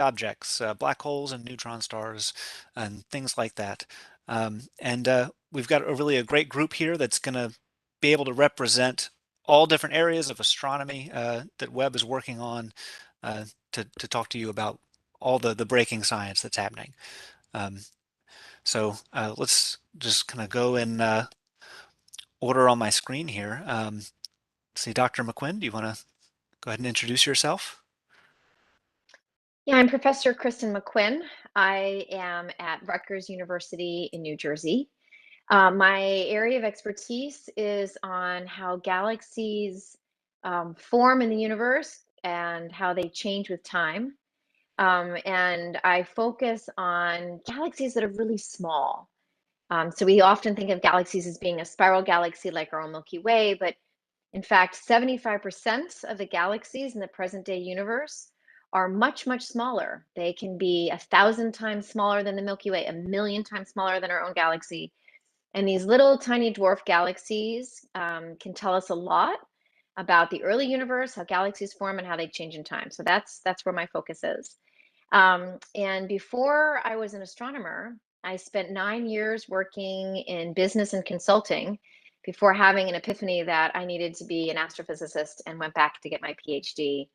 objects, black holes and neutron stars, and things like that. We've got a great group here that's going to be able to represent all different areas of astronomy that Webb is working on to talk to you about all the breaking science that's happening. So let's just kind of go in order on my screen here. See, Dr. Mcquinn, do you want to go ahead and introduce yourself? Yeah, I'm Professor Kristen Mcquinn. I am at Rutgers University in New Jersey. My area of expertise is on how galaxies form in the universe and how they change with time. And I focus on galaxies that are really small. So we often think of galaxies as being a spiral galaxy like our own Milky Way, but in fact, 75% of the galaxies in the present day universe are much, much smaller. They can be 1,000 times smaller than the Milky Way, 1,000,000 times smaller than our own galaxy. And these little tiny dwarf galaxies can tell us a lot about the early universe, how galaxies form, and how they change in time. So that's where my focus is. And before I was an astronomer, I spent 9 years working in business and consulting before having an epiphany that I needed to be an astrophysicist and went back to get my PhD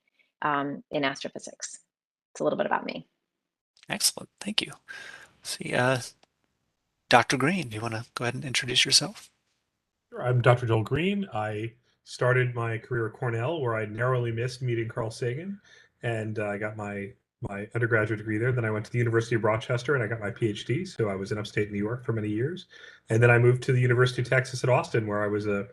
in astrophysics. It's a little bit about me. Excellent, thank you. See, Dr. Green, do you want to go ahead and introduce yourself? Sure. I'm Dr. Joel Green. I started my career at Cornell, where I narrowly missed meeting Carl Sagan, and I got my undergraduate degree there. Then I went to the University of Rochester and I got my PhD. So I was in upstate New York for many years. And then I moved to the University of Texas at Austin, where I was a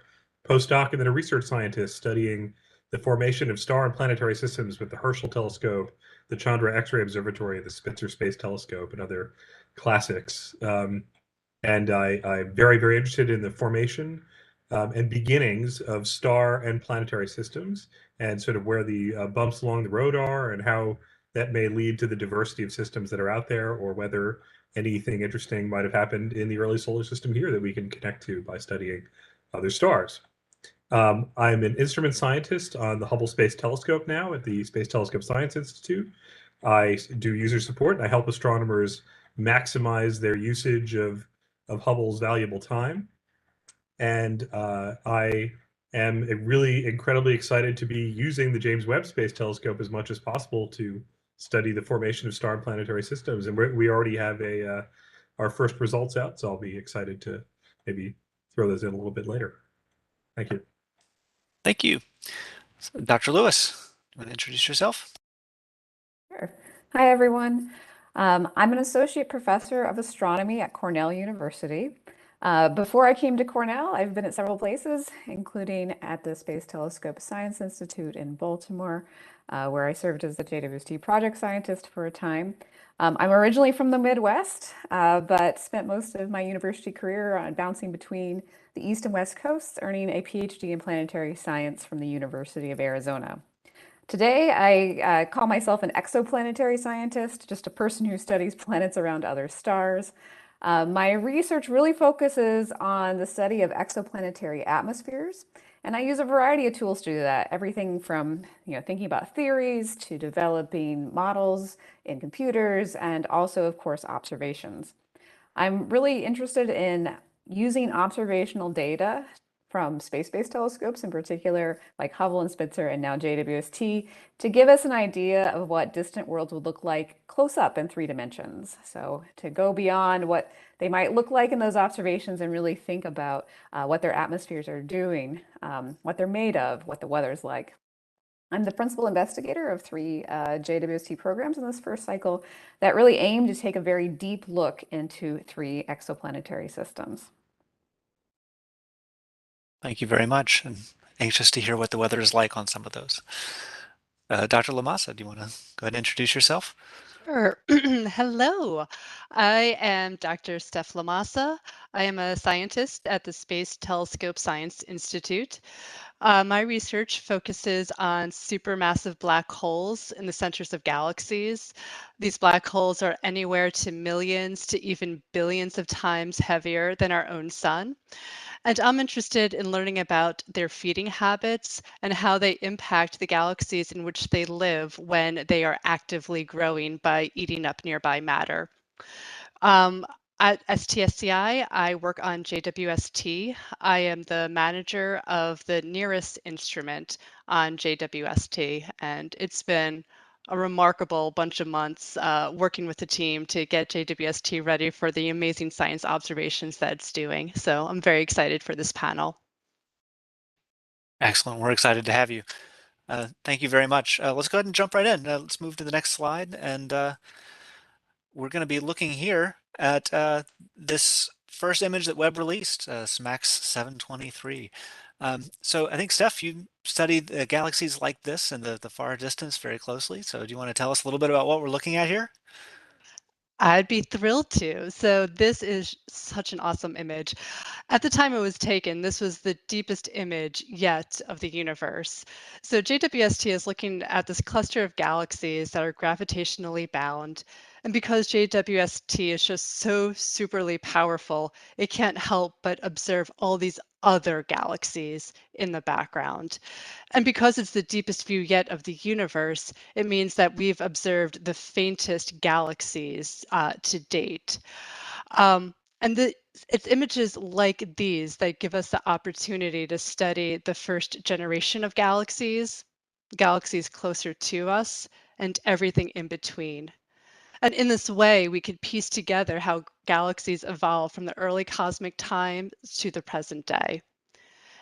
postdoc and then a research scientist studying the formation of star and planetary systems with the Herschel telescope, the Chandra X-ray Observatory, the Spitzer Space Telescope, and other classics. And I'm very, very interested in the formation and beginnings of star and planetary systems, and sort of where the bumps along the road are, and how that may lead to the diversity of systems that are out there, or whether anything interesting might have happened in the early solar system here that we can connect to by studying other stars. I'm an instrument scientist on the Hubble Space Telescope now at the Space Telescope Science Institute. I do user support, and I help astronomers maximize their usage of Hubble's valuable time. And I am really incredibly excited to be using the James Webb Space Telescope as much as possible to study the formation of star and planetary systems. And we already have our first results out, so I'll be excited to maybe throw those in a little bit later. Thank you. Thank you. So, Dr. Lewis, you want to introduce yourself? Sure. Hi, everyone. I'm an associate professor of astronomy at Cornell University. Before I came to Cornell, I've been at several places, including at the Space Telescope Science Institute in Baltimore, where I served as the Jwst project scientist for a time. I'm originally from the Midwest, but spent most of my university career on bouncing between the East and West Coasts, earning a PhD in planetary science from the University of Arizona. Today, I call myself an exoplanetary scientist, just a person who studies planets around other stars. My research really focuses on the study of exoplanetary atmospheres, and I use a variety of tools to do that. Everything from thinking about theories to developing models in computers, and also, of course, observations. I'm really interested in using observational data from space-based telescopes, in particular like Hubble and Spitzer and now JWST, to give us an idea of what distant worlds would look like close up in 3 dimensions. So to go beyond what they might look like in those observations and really think about what their atmospheres are doing, what they're made of, what the weather's like. I'm the principal investigator of 3 JWST programs in this first cycle that really aim to take a very deep look into 3 exoplanetary systems. Thank you very much, and anxious to hear what the weather is like on some of those. Dr. Lamassa, do you want to go ahead and introduce yourself? Sure. Hello, I am Dr. Steph Lamassa. I am a scientist at the Space Telescope Science Institute. My research focuses on supermassive black holes in the centers of galaxies. These black holes are anywhere to millions to even billions of times heavier than our own sun. And I'm interested in learning about their feeding habits and how they impact the galaxies in which they live when they are actively growing by eating up nearby matter. At STSCI, I work on JWST. I am the manager of the nearest instrument on JWST, and it's been a remarkable bunch of months working with the team to get JWST ready for the amazing science observations that it's doing. So I'm very excited for this panel. Excellent. We're excited to have you. Thank you very much. Let's go ahead and jump right in. Let's move to the next slide, and we're going to be looking here at this first image that Webb released, SMACS 723. So I think, Steph, you studied galaxies like this in the far distance very closely. So do you want to tell us a little bit about what we're looking at here? I'd be thrilled to. So this is such an awesome image. At the time it was taken, this was the deepest image yet of the universe. So JWST is looking at this cluster of galaxies that are gravitationally bound. And because JWST is just so superly powerful, it can't help but observe all these other galaxies in the background. And because it's the deepest view yet of the universe, it means that we've observed the faintest galaxies to date. And it's images like these that give us the opportunity to study the first generation of galaxies, galaxies closer to us, and everything in between. And in this way, we could piece together how galaxies evolved from the early cosmic time to the present day.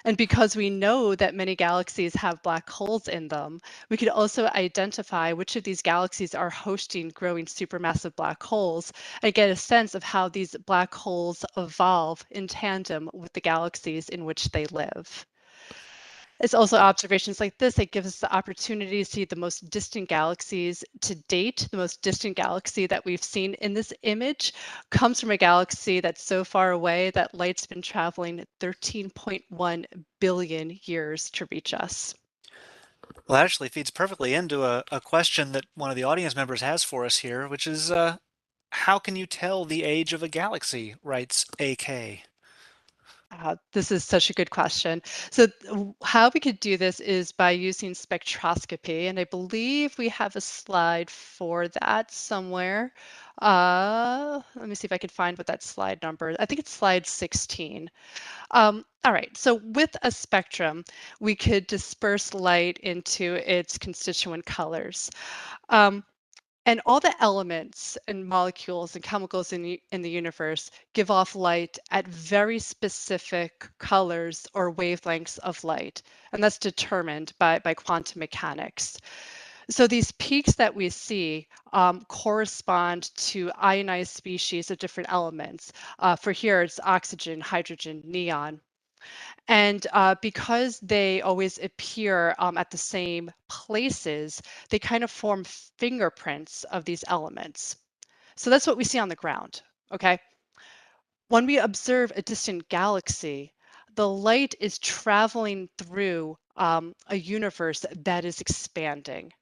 And because we know that many galaxies have black holes in them, we could also identify which of these galaxies are hosting growing supermassive black holes and get a sense of how these black holes evolve in tandem with the galaxies in which they live. It's also observations like this that gives us the opportunity to see the most distant galaxies to date. The most distant galaxy that we've seen in this image comes from a galaxy that's so far away that light's been traveling 13.1 billion years to reach us. Well, that actually feeds perfectly into a question that one of the audience members has for us here, which is how can you tell the age of a galaxy, writes AK. This is such a good question. So how we could do this is by using spectroscopy, and I believe we have a slide for that somewhere. Let me see if I can find what that slide number. I think it's slide 16. All right, so with a spectrum, we could disperse light into its constituent colors. And all the elements and molecules and chemicals in the universe give off light at very specific colors or wavelengths of light. And that's determined by quantum mechanics. So these peaks that we see correspond to ionized species of different elements. For here, it's oxygen, hydrogen, neon. And because they always appear at the same places, they kind of form fingerprints of these elements. So that's what we see on the ground, okay? When we observe a distant galaxy, the light is traveling through a universe that is expanding.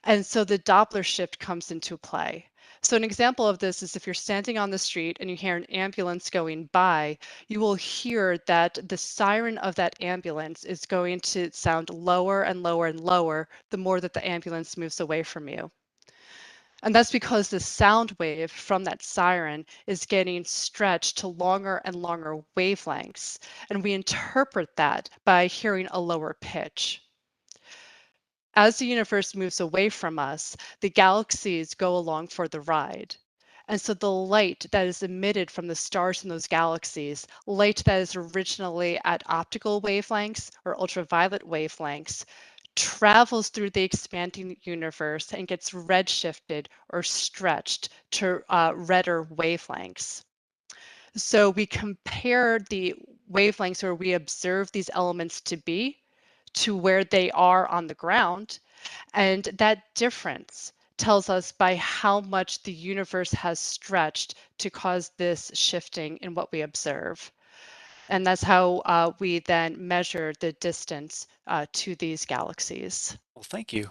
And so the Doppler shift comes into play. So an example of this is if you're standing on the street and you hear an ambulance going by, you will hear that the siren of that ambulance is going to sound lower and lower and lower the more that the ambulance moves away from you. And that's because the sound wave from that siren is getting stretched to longer and longer wavelengths. And we interpret that by hearing a lower pitch. As the universe moves away from us, the galaxies go along for the ride. And so the light that is emitted from the stars in those galaxies, light that is originally at optical wavelengths or ultraviolet wavelengths, travels through the expanding universe and gets redshifted or stretched to redder wavelengths. So we compare the wavelengths where we observe these elements to be to where they are on the ground. And that difference tells us by how much the universe has stretched to cause this shifting in what we observe. And that's how we then measure the distance to these galaxies. Well, thank you.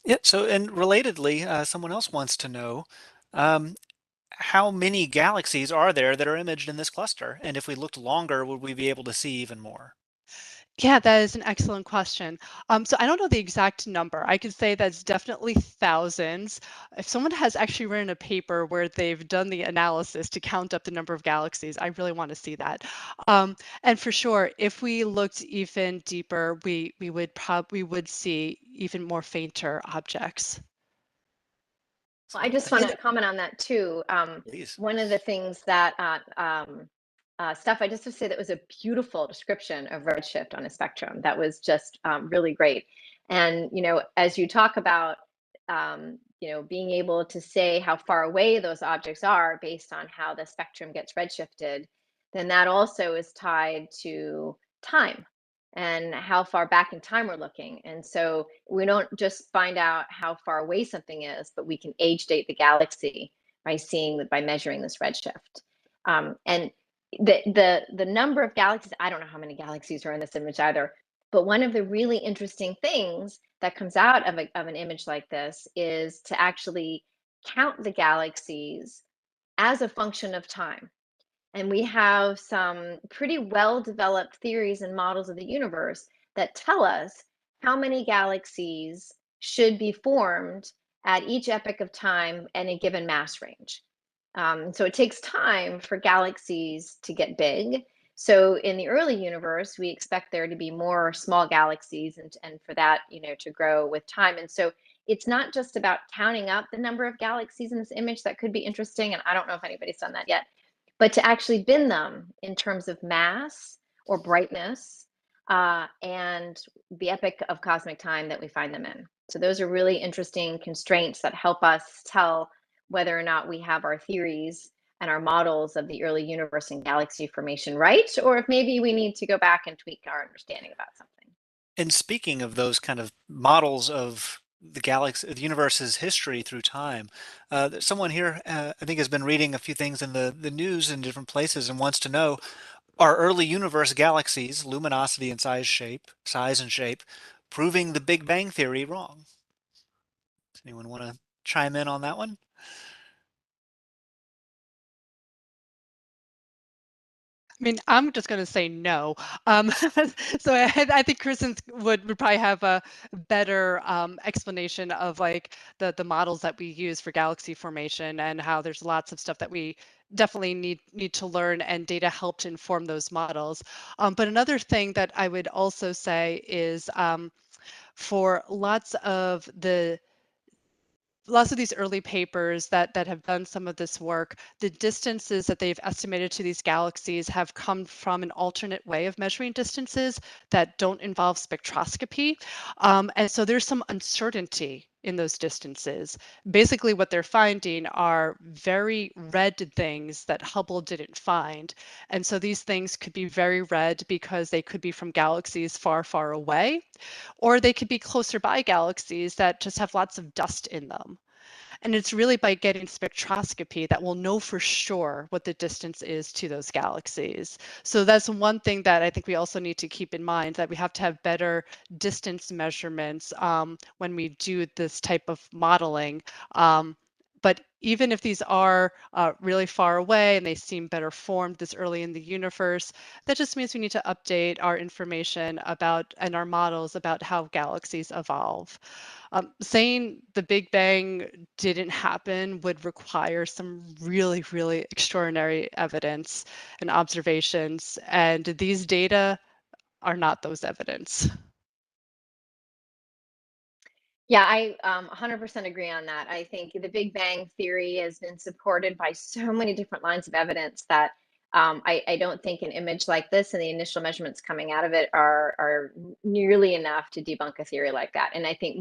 Yeah, so, and relatedly, someone else wants to know, um, how many galaxies are there that are imaged in this cluster? And if we looked longer, would we be able to see even more? Yeah, that is an excellent question. So I don't know the exact number. I could say that's definitely thousands. If someone has actually written a paper where they've done the analysis to count up the number of galaxies, I really want to see that. And for sure, if we looked even deeper, we would see even more fainter objects. Well, I just think want to comment on that too. Please. One of the things that Steph, I just have to say that was a beautiful description of redshift on a spectrum. That was just really great. And as you talk about being able to say how far away those objects are based on how the spectrum gets redshifted, then that also is tied to time and how far back in time we're looking. And so we don't just find out how far away something is, but we can age date the galaxy by measuring this redshift. And the number of galaxies, I don't know how many galaxies are in this image either, but one of the really interesting things that comes out of an image like this is to actually count the galaxies as a function of time. And we have some pretty well-developed theories and models of the universe that tell us how many galaxies should be formed at each epoch of time and a given mass range. So it takes time for galaxies to get big. So in the early universe, we expect there to be more small galaxies and for that, to grow with time. And so it's not just about counting up the number of galaxies in this image. That could be interesting. And I don't know if anybody's done that yet, but to actually bin them in terms of mass or brightness and the epoch of cosmic time that we find them in. So those are really interesting constraints that help us tell whether or not we have our theories and our models of the early universe and galaxy formation right, or if maybe we need to go back and tweak our understanding about something. And speaking of those kind of models of the galaxy, the universe's history through time, someone here, I think, has been reading a few things in the news in different places and wants to know, are early universe galaxies, luminosity and size and shape, proving the Big Bang Theory wrong? Does anyone want to chime in on that one? I mean, I'm just going to say no. So I think Kristen would probably have a better explanation of like the models that we use for galaxy formation and how there's lots of stuff that we definitely need to learn, and data help to inform those models. But another thing that I would also say is for lots of these early papers that have done some of this work, the distances that they've estimated to these galaxies have come from an alternate way of measuring distances that don't involve spectroscopy. And so there's some uncertainty in those distances. Basically, what they're finding are very red things that Hubble didn't find. And so these things could be very red because they could be from galaxies far, far away, or they could be closer by galaxies that just have lots of dust in them. And it's really by getting spectroscopy that we'll know for sure what the distance is to those galaxies. So that's one thing that I think we also need to keep in mind, that we have to have better distance measurements when we do this type of modeling. But even if these are really far away and they seem better formed this early in the universe, that just means we need to update our information about and our models about how galaxies evolve. Saying the Big Bang didn't happen would require some really, really extraordinary evidence and observations, and these data are not those evidence. Yeah, I 100% agree on that. I think the Big Bang Theory has been supported by so many different lines of evidence that I don't think an image like this and the initial measurements coming out of it are nearly enough to debunk a theory like that. And I think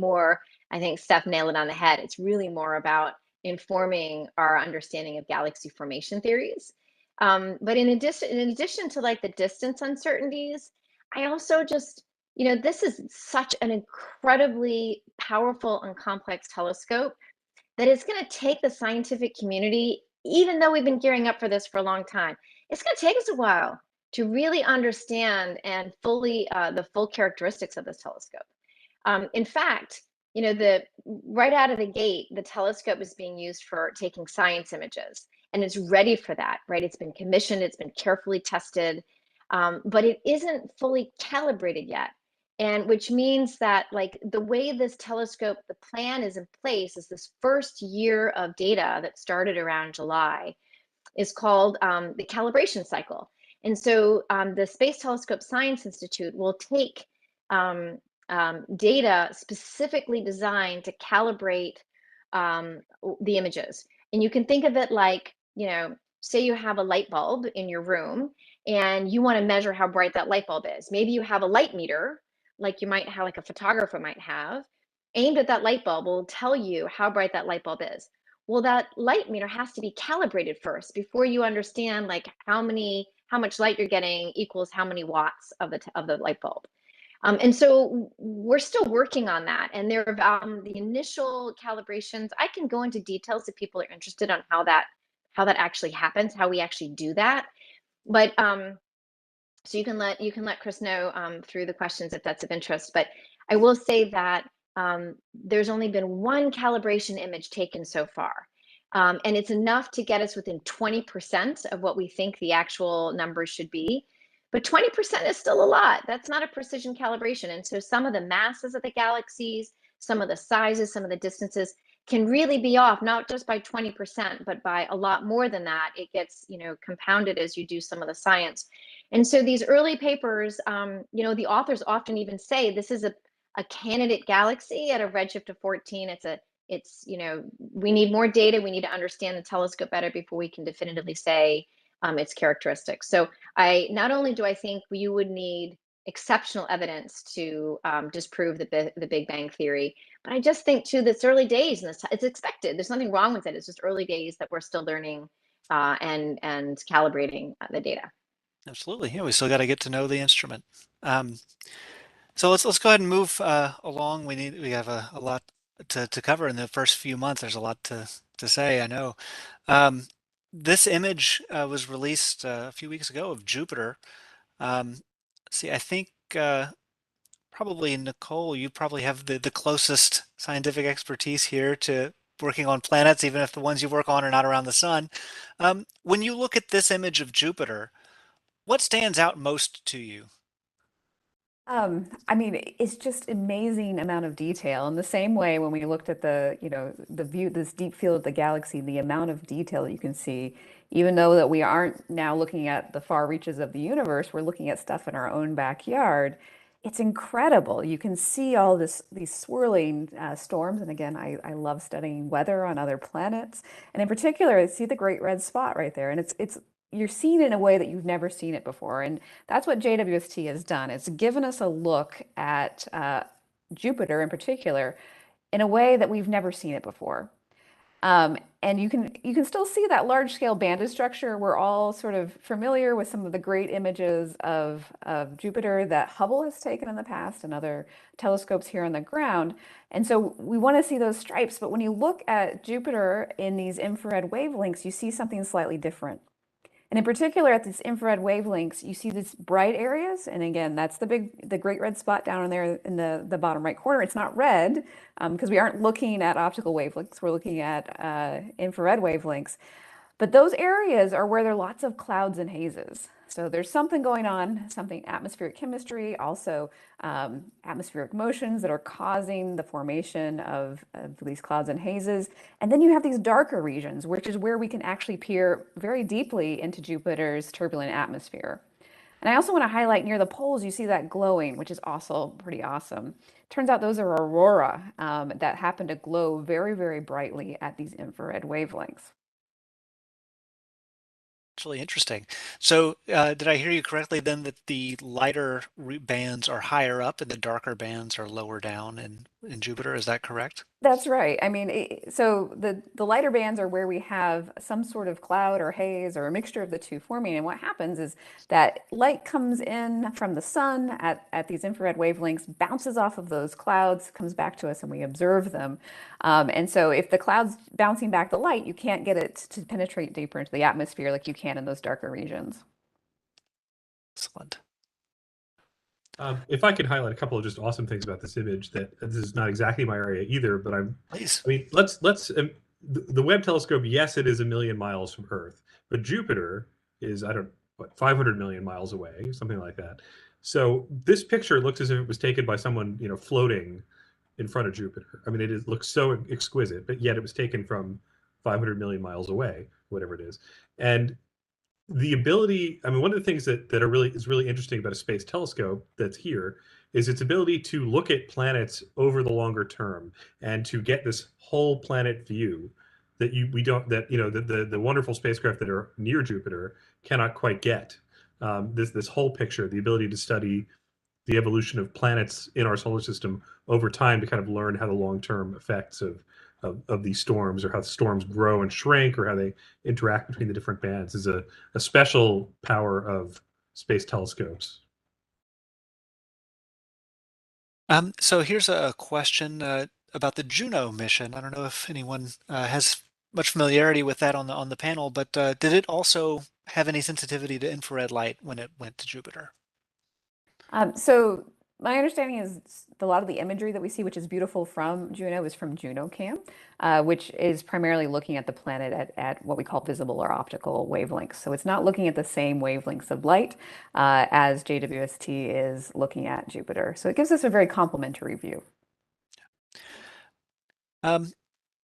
Steph nailed it on the head. It's really more about informing our understanding of galaxy formation theories. But in addition to like the distance uncertainties, I also just this is such an incredibly powerful and complex telescope that it's going to take the scientific community, even though we've been gearing up for this for a long time, it's going to take us a while to really understand and fully the full characteristics of this telescope. In fact, you know, right out of the gate, the telescope is being used for taking science images, and it's ready for that, right? It's been commissioned, it's been carefully tested, but it isn't fully calibrated yet. And which means that, like, the way this telescope, the plan is in place is this first year of data that started around July is called the calibration cycle. And so the Space Telescope Science Institute will take data specifically designed to calibrate the images. And you can think of it like, you know, say you have a light bulb in your room and you want to measure how bright that light bulb is. Maybe you have a light meter, like you might have, like a photographer might have, aimed at that light bulb will tell you how bright that light bulb is. Well, that light meter has to be calibrated first before you understand like how much light you're getting equals how many watts of the light bulb. And so we're still working on that. And there are the initial calibrations. I can go into details if people are interested on how that actually happens, how we actually do that. But so you can let Chris know through the questions if that's of interest. But I will say that there's only been one calibration image taken so far. And it's enough to get us within 20% of what we think the actual numbers should be. But 20% is still a lot. That's not a precision calibration. And so some of the masses of the galaxies, some of the sizes, some of the distances can really be off, not just by 20%, but by a lot more than that. It gets, you know, compounded as you do some of the science. And so these early papers, you know, the authors often even say this is a candidate galaxy at a redshift of 14. It's, you know, we need more data. We need to understand the telescope better before we can definitively say its characteristics. So not only do I think you would need exceptional evidence to disprove the Big Bang Theory, but I just think too, that's early days and it's expected. There's nothing wrong with it. It's just early days that we're still learning and calibrating the data. Absolutely. Yeah, we still got to get to know the instrument. So let's go ahead and move along. We have a lot to cover in the first few months. There's a lot to say, I know. This image was released a few weeks ago of Jupiter. See, I think probably Nicole, you probably have the closest scientific expertise here to working on planets, even if the ones you work on are not around the sun. When you look at this image of Jupiter, what stands out most to you? I mean, it's just amazing amount of detail. In the same way, when we looked at the, you know, the view, this deep field of the galaxy, the amount of detail that you can see, even though that we aren't now looking at the far reaches of the universe, we're looking at stuff in our own backyard. It's incredible. You can see all these swirling storms. And again, I love studying weather on other planets. And in particular, I see the great red spot right there. And it's you're seeing it in a way that you've never seen it before. And that's what JWST has done. It's given us a look at Jupiter in particular in a way that we've never seen it before. And you can still see that large scale banded structure. We're all sort of familiar with some of the great images of Jupiter that Hubble has taken in the past and other telescopes here on the ground. And so we want to see those stripes. But when you look at Jupiter in these infrared wavelengths, you see something slightly different. And in particular, at these infrared wavelengths, you see these bright areas. And again, that's the great red spot down in there in the bottom right corner. It's not red because we aren't looking at optical wavelengths. We're looking at infrared wavelengths. But those areas are where there are lots of clouds and hazes. So there's something going on, something atmospheric chemistry, also atmospheric motions that are causing the formation of these clouds and hazes. And then you have these darker regions, which is where we can actually peer very deeply into Jupiter's turbulent atmosphere. And I also want to highlight near the poles, you see that glowing, which is also pretty awesome. Turns out those are aurora that happen to glow very, very brightly at these infrared wavelengths. It's really interesting. So did I hear you correctly then that the lighter bands are higher up and the darker bands are lower down in Jupiter? Is that correct? That's right. I mean, so the lighter bands are where we have some sort of cloud or haze or a mixture of the two forming. And what happens is that light comes in from the sun at these infrared wavelengths, bounces off of those clouds, comes back to us, and we observe them. And so if the cloud's bouncing back the light, you can't get it to penetrate deeper into the atmosphere like you can in those darker regions. Excellent. If I could highlight a couple of just awesome things about this image, that this is not exactly my area either, but Please. I mean, the Webb telescope, yes, it is 1,000,000 miles from Earth, but Jupiter is, I don't, what, 500 million miles away, something like that. So this picture looks as if it was taken by someone, floating in front of Jupiter. I mean, looks so exquisite, but yet it was taken from 500 million miles away, whatever it is. And the ability, I mean, one of the things that is really interesting about a space telescope that's here is its ability to look at planets over the longer term and to get this whole planet view that we don't, that the wonderful spacecraft that are near Jupiter cannot quite get. This whole picture, the ability to study the evolution of planets in our solar system over time to kind of learn how the long-term effects of these storms, or how storms grow and shrink, or how they interact between the different bands, is a special power of space telescopes. So here's a question about the Juno mission. I don't know if anyone has much familiarity with that on the panel, but did it also have any sensitivity to infrared light when it went to Jupiter? So my understanding is a lot of the imagery that we see, which is beautiful from Juno, is from JunoCam, which is primarily looking at the planet at what we call visible or optical wavelengths. So it's not looking at the same wavelengths of light as JWST is looking at Jupiter. So it gives us a very complementary view.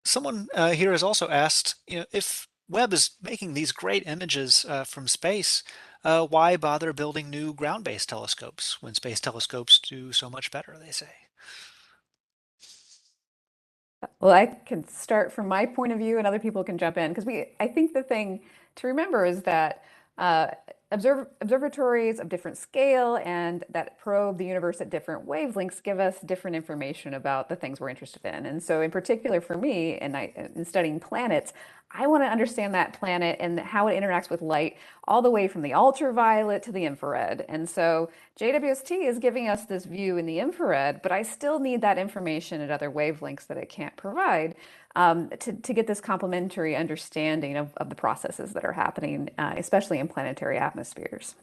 Someone here has also asked, if Webb is making these great images from space, why bother building new ground-based telescopes when space telescopes do so much better, they say? Well, I can start from my point of view, and other people can jump in, because I think the thing to remember is that observatories of different scale and that probe the universe at different wavelengths give us different information about the things we're interested in. And so in particular for me, in studying planets, I want to understand that planet and how it interacts with light all the way from the ultraviolet to the infrared. And so JWST is giving us this view in the infrared, but I still need that information at other wavelengths that it can't provide to get this complementary understanding of the processes that are happening, especially in planetary atmospheres.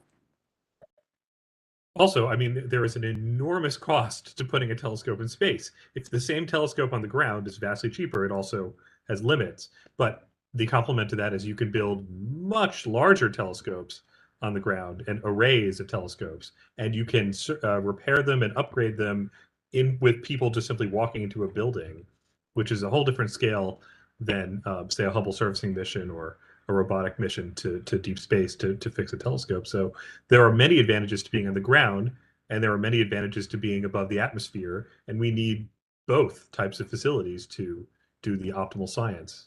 Also, I mean, there is an enormous cost to putting a telescope in space. If the same telescope on the ground is vastly cheaper, it also has limits. But the complement to that is you can build much larger telescopes on the ground and arrays of telescopes, and you can repair them and upgrade them with people just simply walking into a building, which is a whole different scale than, say, a Hubble servicing mission or a robotic mission to deep space to fix a telescope. So there are many advantages to being on the ground, and there are many advantages to being above the atmosphere, and we need both types of facilities to do the optimal science.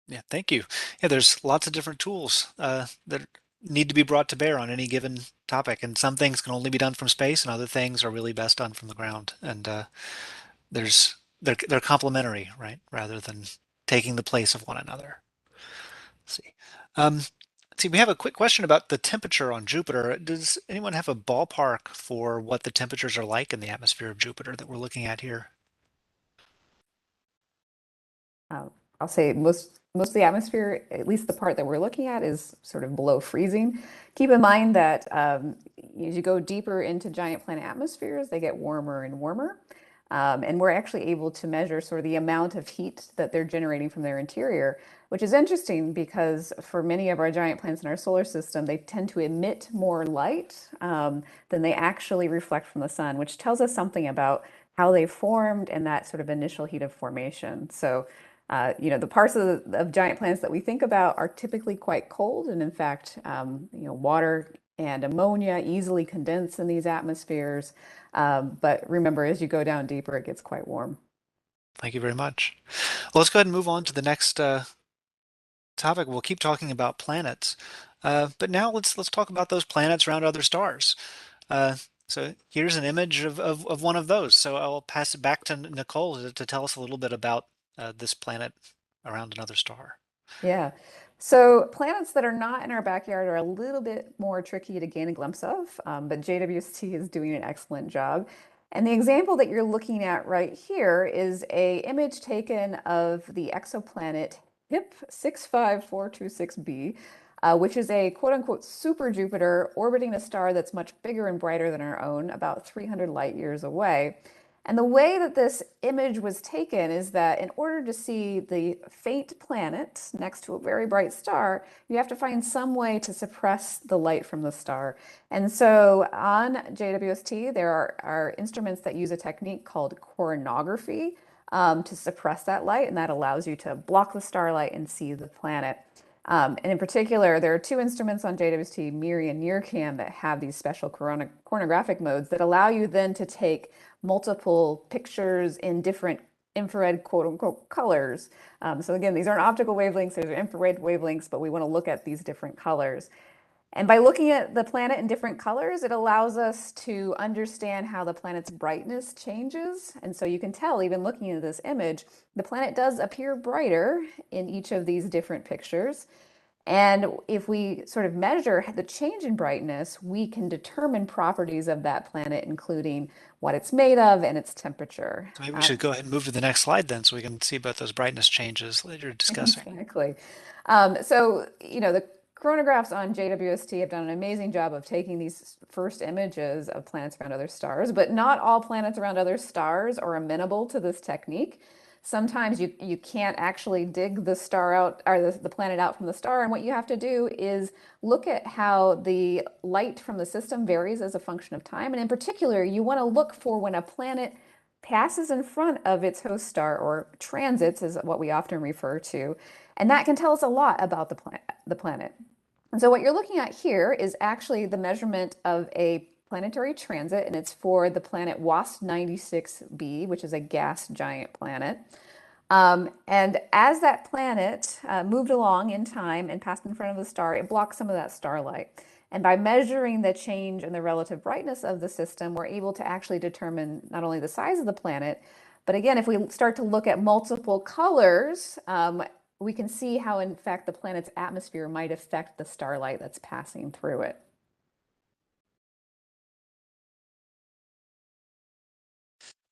Yeah, thank you. Yeah, there's lots of different tools that need to be brought to bear on any given topic, and some things can only be done from space, and other things are really best done from the ground. And they're complementary, right, rather than taking the place of one another. Let's see. Let's see, we have a quick question about the temperature on Jupiter. Does anyone have a ballpark for what the temperatures are like in the atmosphere of Jupiter that we're looking at here? I'll say most of the atmosphere, at least the part that we're looking at, is sort of below freezing. Keep in mind that as you go deeper into giant planet atmospheres, they get warmer and warmer. And we're actually able to measure sort of the amount of heat that they're generating from their interior, which is interesting because for many of our giant planets in our solar system, they tend to emit more light than they actually reflect from the sun, which tells us something about how they formed and that sort of initial heat of formation. So the parts of giant planets that we think about are typically quite cold, and in fact, water and ammonia easily condense in these atmospheres. But remember, as you go down deeper, it gets quite warm. Thank you very much. Well, let's go ahead and move on to the next topic. We'll keep talking about planets, but now let's talk about those planets around other stars. So here's an image of one of those. So I'll pass it back to Nicole to tell us a little bit about this planet around another star. Yeah. So planets that are not in our backyard are a little bit more tricky to gain a glimpse of, but JWST is doing an excellent job. And the example that you're looking at right here is an image taken of the exoplanet HIP 65426b. which is a quote unquote super Jupiter orbiting a star that's much bigger and brighter than our own, about 300 light years away. And the way that this image was taken is that in order to see the faint planet next to a very bright star, you have to find some way to suppress the light from the star. And so on JWST, there are instruments that use a technique called coronography to suppress that light, and that allows you to block the starlight and see the planet. And in particular, there are two instruments on JWST, MIRI and NIRCam, that have these special coronographic modes that allow you then to take multiple pictures in different infrared quote unquote colors. So again, these aren't optical wavelengths, these are infrared wavelengths, but we want to look at these different colors. And by looking at the planet in different colors, it allows us to understand how the planet's brightness changes. And so you can tell, even looking at this image, the planet does appear brighter in each of these different pictures. And if we sort of measure the change in brightness, we can determine properties of that planet, including what it's made of and its temperature. So maybe we should go ahead and move to the next slide then, so we can see about those brightness changes that you're discussing. Exactly. So, the coronagraphs on JWST have done an amazing job of taking these first images of planets around other stars, but not all planets around other stars are amenable to this technique. Sometimes you can't actually dig the star out, or the planet out from the star, and what you have to do is look at how the light from the system varies as a function of time. And in particular, you want to look for when a planet passes in front of its host star, or transits is what we often refer to, and that can tell us a lot about the planet. And so what you're looking at here is actually the measurement of a planetary transit, and it's for the planet WASP 96b, which is a gas giant planet. And as that planet moved along in time and passed in front of the star, it blocked some of that starlight. And by measuring the change in the relative brightness of the system, we're able to actually determine not only the size of the planet, but again, if we start to look at multiple colors, we can see how, in fact, the planet's atmosphere might affect the starlight that's passing through it.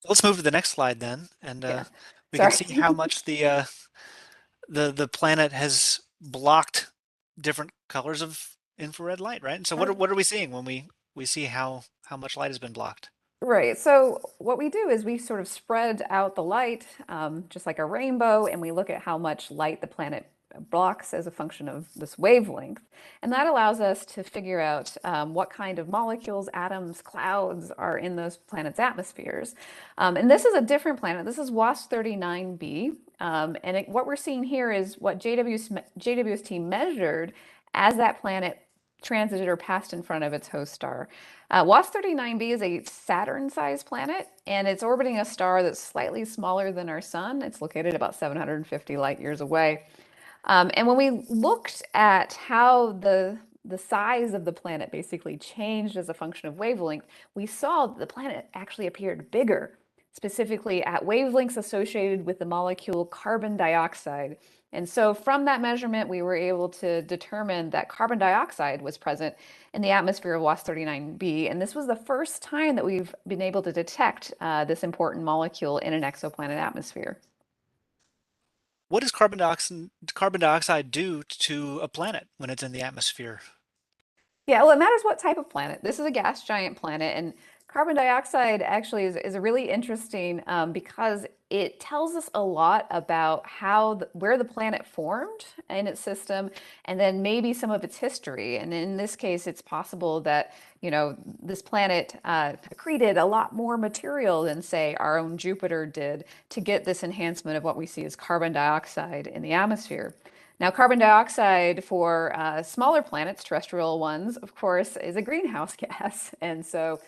Let's move to the next slide then, and Yeah. we can see how much the planet has blocked different colors of infrared light, right? And so what are we seeing when we see how much light has been blocked? Right. So what we do is we sort of spread out the light, just like a rainbow, and we look at how much light the planet blocks as a function of this wavelength. And that allows us to figure out what kind of molecules, atoms, clouds are in those planets' atmospheres. And this is a different planet. This is WASP 39b. What we're seeing here is what JWST measured as that planet transited or passed in front of its host star. WASP 39b is a Saturn-sized planet, and it's orbiting a star that's slightly smaller than our sun. It's located about 750 light years away. And when we looked at how the size of the planet basically changed as a function of wavelength, we saw that the planet actually appeared bigger, specifically at wavelengths associated with the molecule carbon dioxide. And so from that measurement, we were able to determine that carbon dioxide was present in the atmosphere of WASP 39b. And this was the first time that we've been able to detect this important molecule in an exoplanet atmosphere. What does carbon dioxide do to a planet when it's in the atmosphere? Yeah, well, it matters what type of planet. This is a gas giant planet, and carbon dioxide actually is a really interesting because it tells us a lot about where the planet formed in its system, and then maybe some of its history. And in this case, it's possible that this planet accreted a lot more material than, say, our own Jupiter did to get this enhancement of what we see as carbon dioxide in the atmosphere. Now, carbon dioxide for smaller planets, terrestrial ones, of course, is a greenhouse gas. And so,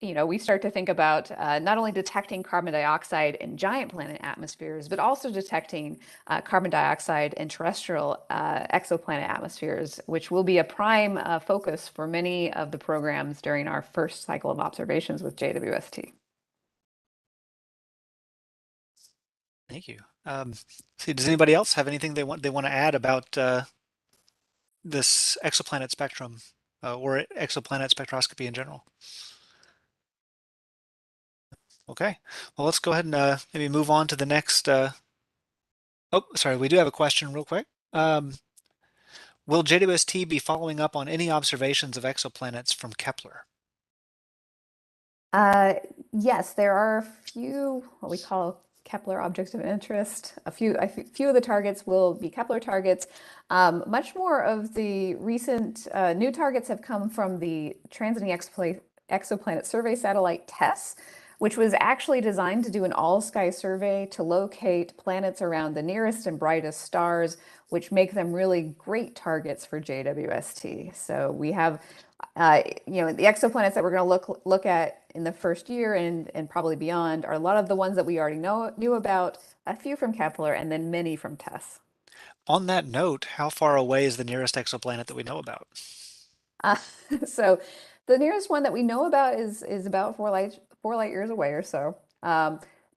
we start to think about not only detecting carbon dioxide in giant planet atmospheres, but also detecting carbon dioxide in terrestrial exoplanet atmospheres, which will be a prime focus for many of the programs during our first cycle of observations with JWST. Thank you. See, does anybody else have anything they want to add about this exoplanet spectrum or exoplanet spectroscopy in general? Okay, well, let's go ahead and maybe move on to the next. Oh, sorry, we do have a question real quick. will JWST be following up on any observations of exoplanets from Kepler? Yes, there are a few what we call Kepler objects of interest. A few of the targets will be Kepler targets. Much more of the recent new targets have come from the Transiting Exoplanet Survey satellite TESS, which was actually designed to do an all-sky survey to locate planets around the nearest and brightest stars, which make them really great targets for JWST. So we have the exoplanets that we're going to look at in the first year and probably beyond are a lot of the ones that we already knew about, a few from Kepler, and then many from TESS. On that note, how far away is the nearest exoplanet that we know about? So the nearest one that we know about is about 4 light years away or so.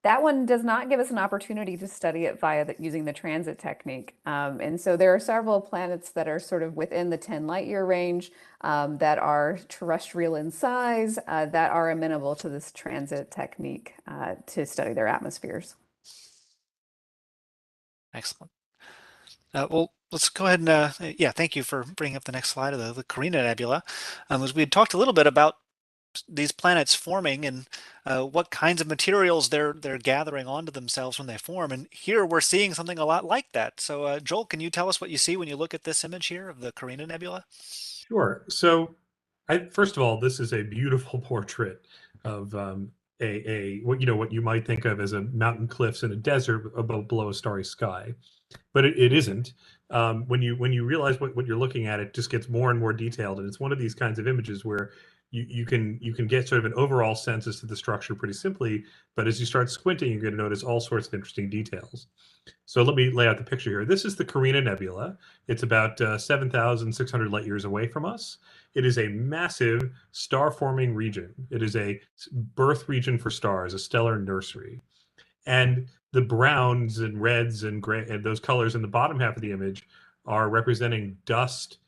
That one does not give us an opportunity to study it using the transit technique. And so there are several planets that are sort of within the 10 light year range that are terrestrial in size that are amenable to this transit technique to study their atmospheres. Excellent. Well, let's go ahead and, yeah, thank you for bringing up the next slide of the Karina Nebula. As we had talked a little bit about these planets forming and what kinds of materials they're gathering onto themselves when they form. And here we're seeing something a lot like that. So Joel, can you tell us what you see when you look at this image here of the Karina Nebula? Sure. So, first of all, this is a beautiful portrait of what you might think of as a mountain cliffs in a desert below a starry sky, but it isn't. When you realize what you're looking at, it just gets more and more detailed, and it's one of these kinds of images where you can get sort of an overall sense as to the structure pretty simply, but as you start squinting, you're going to notice all sorts of interesting details. So let me lay out the picture here. This is the Karina Nebula. It's about 7,600 light years away from us. It is a massive star-forming region. It is a birth region for stars, a stellar nursery. And the browns and reds and gray and those colors in the bottom half of the image are representing dust,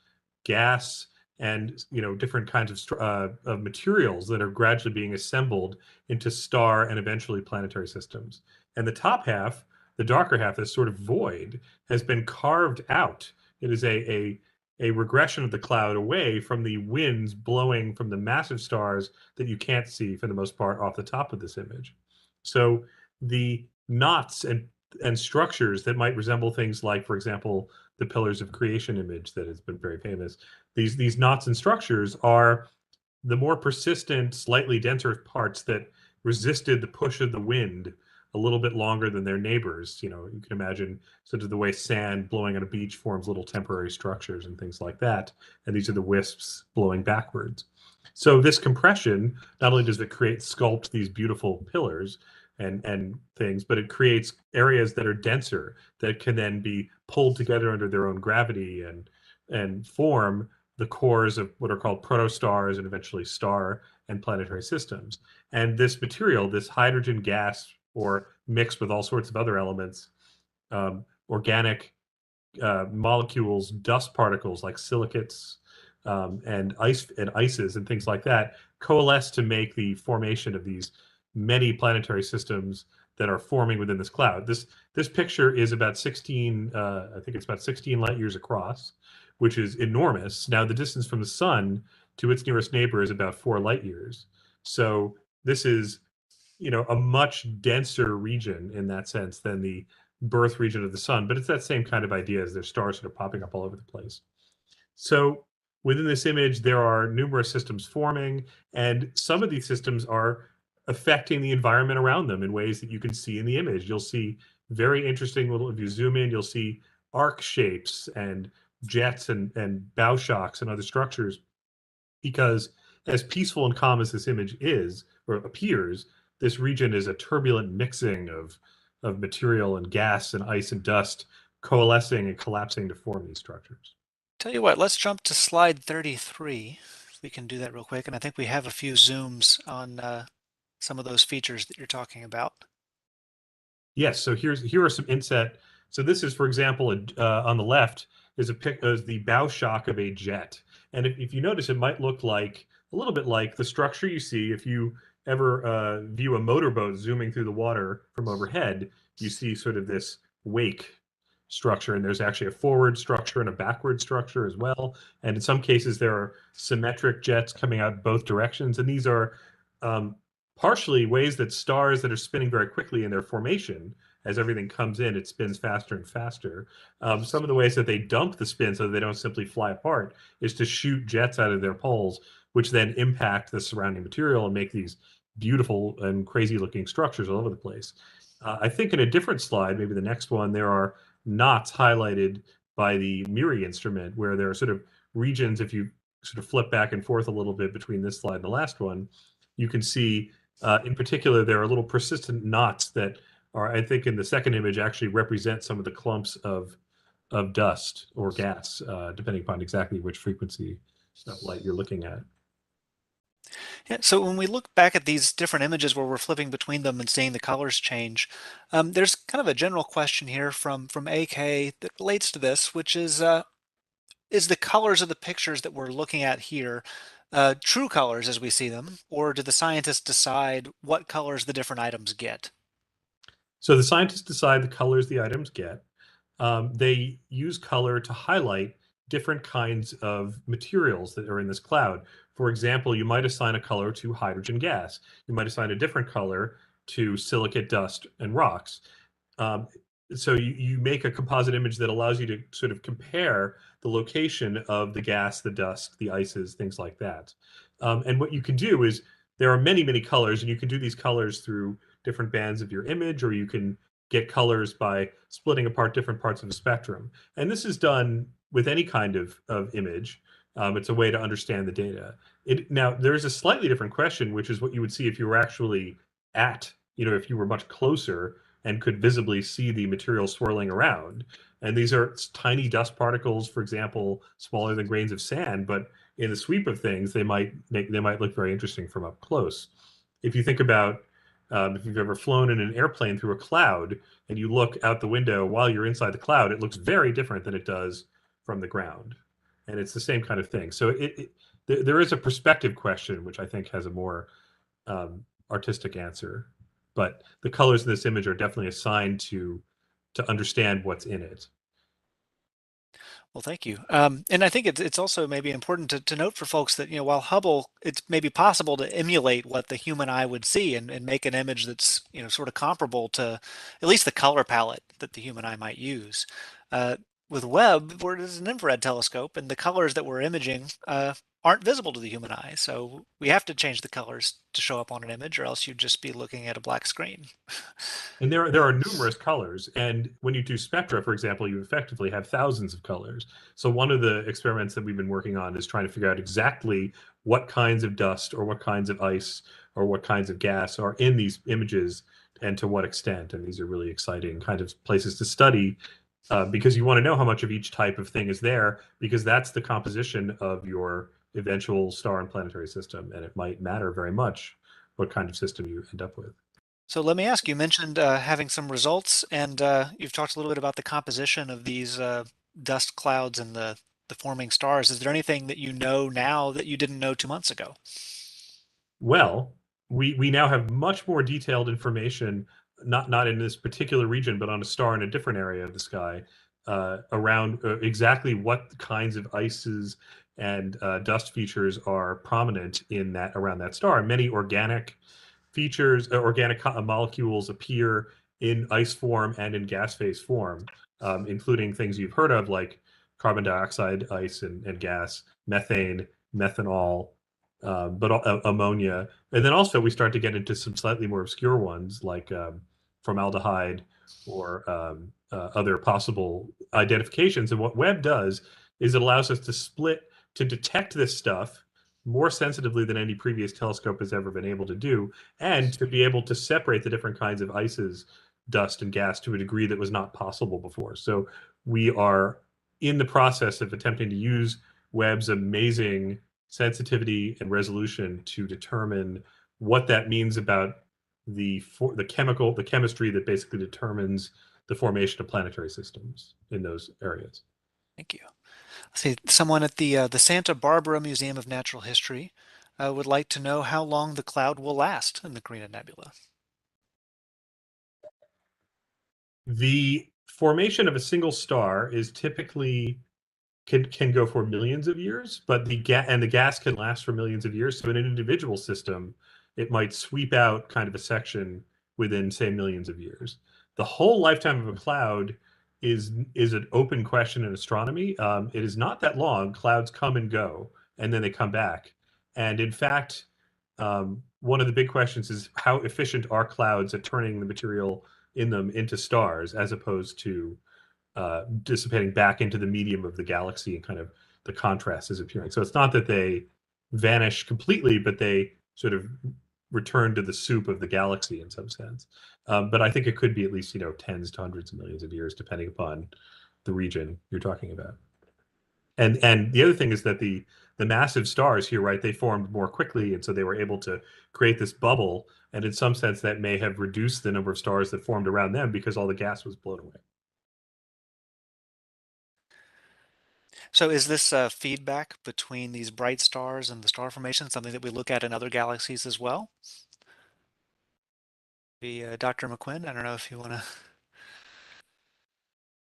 gas, and different kinds of materials that are gradually being assembled into star and eventually planetary systems. And the top half, the darker half, this sort of void, has been carved out. It is a regression of the cloud away from the winds blowing from the massive stars that you can't see for the most part off the top of this image. So the knots and structures that might resemble things like, for example, the Pillars of Creation image that has been very famous. These knots and structures are the more persistent, slightly denser parts that resisted the push of the wind a little bit longer than their neighbors. You can imagine sort of the way sand blowing on a beach forms little temporary structures and things like that. And these are the wisps blowing backwards. So this compression, not only does it sculpt these beautiful pillars and things, but it creates areas that are denser that can then be pulled together under their own gravity and form the cores of what are called protostars and eventually star and planetary systems. And this material, this hydrogen gas, or mixed with all sorts of other elements, organic molecules, dust particles like silicates and ices and things like that, coalesce to make the formation of these many planetary systems that are forming within this cloud. This picture is about 16, I think it's about 16 light years across, which is enormous. Now the distance from the sun to its nearest neighbor is about 4 light years. So this is, a much denser region in that sense than the birth region of the sun, but it's that same kind of idea as there's stars that are popping up all over the place. So within this image, there are numerous systems forming, and some of these systems are affecting the environment around them in ways that you can see in the image. You'll see very interesting if you zoom in, you'll see arc shapes and jets and bow shocks and other structures, because as peaceful and calm as this image is, or appears, this region is a turbulent mixing of material and gas and ice and dust coalescing and collapsing to form these structures. Tell you what, let's jump to slide 33. We can do that real quick. And I think we have a few zooms on some of those features that you're talking about. Yes, so here are some inset. So this is, for example, on the left is the bow shock of a jet. And if you notice, it might look like a little bit like the structure you see if you ever view a motorboat zooming through the water from overhead. You see sort of this wake structure, and there's actually a forward structure and a backward structure as well. And in some cases, there are symmetric jets coming out both directions, and these are partially ways that stars that are spinning very quickly in their formation, as everything comes in, it spins faster and faster. Some of the ways that they dump the spin so that they don't simply fly apart is to shoot jets out of their poles, which then impact the surrounding material and make these beautiful and crazy looking structures all over the place. I think in a different slide, maybe the next one, there are knots highlighted by the MIRI instrument, where there are sort of regions, if you sort of flip back and forth a little bit between this slide and the last one, you can see in particular, there are little persistent knots that are, I think in the second image, actually represent some of the clumps of dust or gas, depending upon exactly which frequency of light you're looking at. Yeah, so when we look back at these different images where we're flipping between them and seeing the colors change, there's kind of a general question here from AK that relates to this, which is the colors of the pictures that we're looking at here true colors as we see them, or do the scientists decide what colors the different items get? So the scientists decide the colors the items get. They use color to highlight different kinds of materials that are in this cloud. For example, you might assign a color to hydrogen gas. You might assign a different color to silicate dust and rocks. So you make a composite image that allows you to sort of compare the location of the gas, the dust, the ices, things like that. And what you can do is there are many, many colors, and you can do these colors through different bands of your image, or you can get colors by splitting apart different parts of the spectrum. And this is done with any kind of image. It's a way to understand the data. Now, there's a slightly different question, which is what you would see if you were actually if you were much closer and could visibly see the material swirling around. And these are tiny dust particles, for example, smaller than grains of sand, but in the sweep of things, they might look very interesting from up close. If you think about if you've ever flown in an airplane through a cloud and you look out the window while you're inside the cloud, it looks very different than it does from the ground. And it's the same kind of thing. So there is a perspective question, which I think has a more artistic answer. But the colors in this image are definitely assigned to understand what's in it. Well, thank you. And I think it's also maybe important to note for folks that, while Hubble, it's maybe possible to emulate what the human eye would see and make an image that's, sort of comparable to at least the color palette that the human eye might use. With Webb, where it is an infrared telescope, and the colors that we're imaging aren't visible to the human eye. So we have to change the colors to show up on an image, or else you'd just be looking at a black screen. And there are numerous colors. And when you do spectra, for example, you effectively have thousands of colors. So one of the experiments that we've been working on is trying to figure out exactly what kinds of dust or what kinds of ice or what kinds of gas are in these images and to what extent. And these are really exciting kind of places to study because you want to know how much of each type of thing is there, because that's the composition of your eventual star and planetary system. And it might matter very much what kind of system you end up with. So let me ask, you mentioned having some results, and you've talked a little bit about the composition of these dust clouds and the forming stars. Is there anything that you know now that you didn't know 2 months ago? Well, we now have much more detailed information, not in this particular region, but on a star in a different area of the sky, around exactly what kinds of ices and dust features are prominent around that star. Many organic features, organic molecules appear in ice form and in gas phase form, including things you've heard of like carbon dioxide, ice and gas, methane, methanol, but ammonia. And then also we start to get into some slightly more obscure ones like formaldehyde or other possible identifications. And what Webb does is it allows us to detect this stuff more sensitively than any previous telescope has ever been able to do, and to be able to separate the different kinds of ices, dust, and gas to a degree that was not possible before. So we are in the process of attempting to use Webb's amazing sensitivity and resolution to determine what that means about the chemistry that basically determines the formation of planetary systems in those areas. Thank you. See, someone at the Santa Barbara Museum of Natural History would like to know how long the cloud will last in the Karina Nebula. The formation of a single star is typically can go for millions of years, but the gas can last for millions of years. So in an individual system, it might sweep out kind of a section within, say, millions of years. The whole lifetime of a cloud is an open question in astronomy. It is not that long. Clouds come and go, and then they come back. And in fact, one of the big questions is how efficient are clouds at turning the material in them into stars, as opposed to dissipating back into the medium of the galaxy, and kind of the contrast is appearing. So it's not that they vanish completely, but they sort of return to the soup of the galaxy in some sense. But I think it could be at least, tens to hundreds of millions of years, depending upon the region you're talking about. And the other thing is that the massive stars here, right, they formed more quickly, and so they were able to create this bubble. And in some sense, that may have reduced the number of stars that formed around them because all the gas was blown away. So is this feedback between these bright stars and the star formation something that we look at in other galaxies as well? Dr. Mcquinn, I don't know if you want to.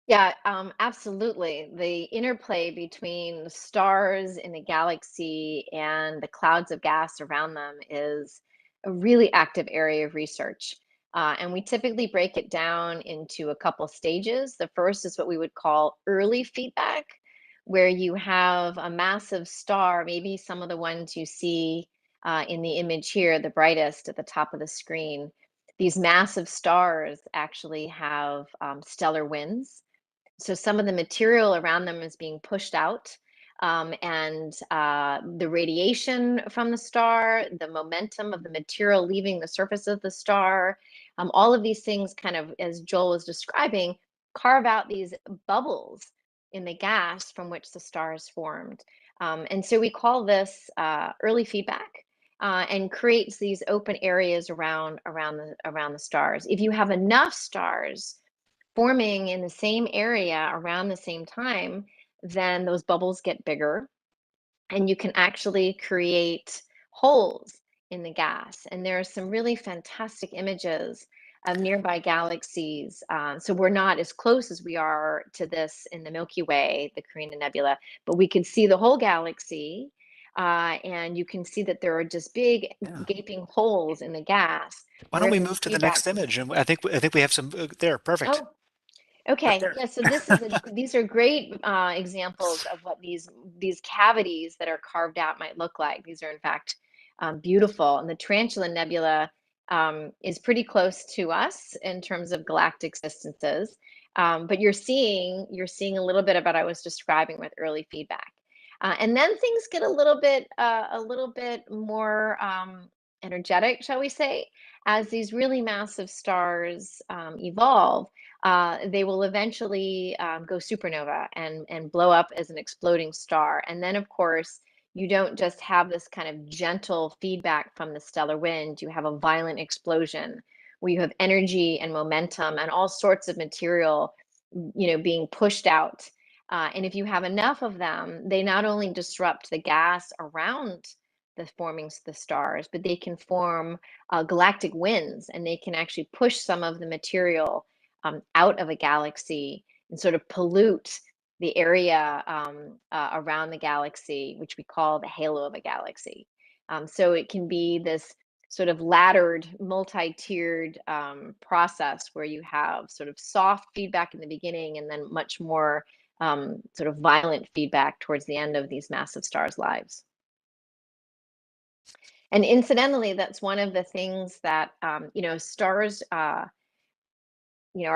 Yeah, absolutely. The interplay between the stars in the galaxy and the clouds of gas around them is a really active area of research. And we typically break it down into a couple stages. The first is what we would call early feedback, where you have a massive star, maybe some of the ones you see in the image here, the brightest at the top of the screen. These massive stars actually have stellar winds. So some of the material around them is being pushed out, and the radiation from the star, the momentum of the material leaving the surface of the star, all of these things kind of, as Joel was describing, carve out these bubbles in the gas from which the star is formed. And so we call this early feedback. And creates these open areas around the stars. If you have enough stars forming in the same area around the same time, then those bubbles get bigger, and you can actually create holes in the gas. And there are some really fantastic images of nearby galaxies. So we're not as close as we are to this in the Milky Way, the Karina Nebula, but we can see the whole galaxy. And you can see that there are just big gaping holes in the gas. Why don't we move to the next image? And I think we have some there. Perfect. Oh, okay. Yeah. So these are great examples of what these cavities that are carved out might look like. These are in fact beautiful. And the Tarantula Nebula is pretty close to us in terms of galactic distances. But you're seeing a little bit of what I was describing with early feedback. And then things get a little bit more energetic, shall we say, as these really massive stars evolve. They will eventually go supernova and blow up as an exploding star. And then, of course, you don't just have this kind of gentle feedback from the stellar wind. You have a violent explosion where you have energy and momentum and all sorts of material, being pushed out. And if you have enough of them, they not only disrupt the gas around the formings of the stars, but they can form galactic winds, and they can actually push some of the material out of a galaxy and sort of pollute the area around the galaxy, which we call the halo of a galaxy. So it can be this sort of laddered, multi-tiered process where you have sort of soft feedback in the beginning and then much more sort of violent feedback towards the end of these massive stars' lives. And incidentally, that's one of the things that, stars, are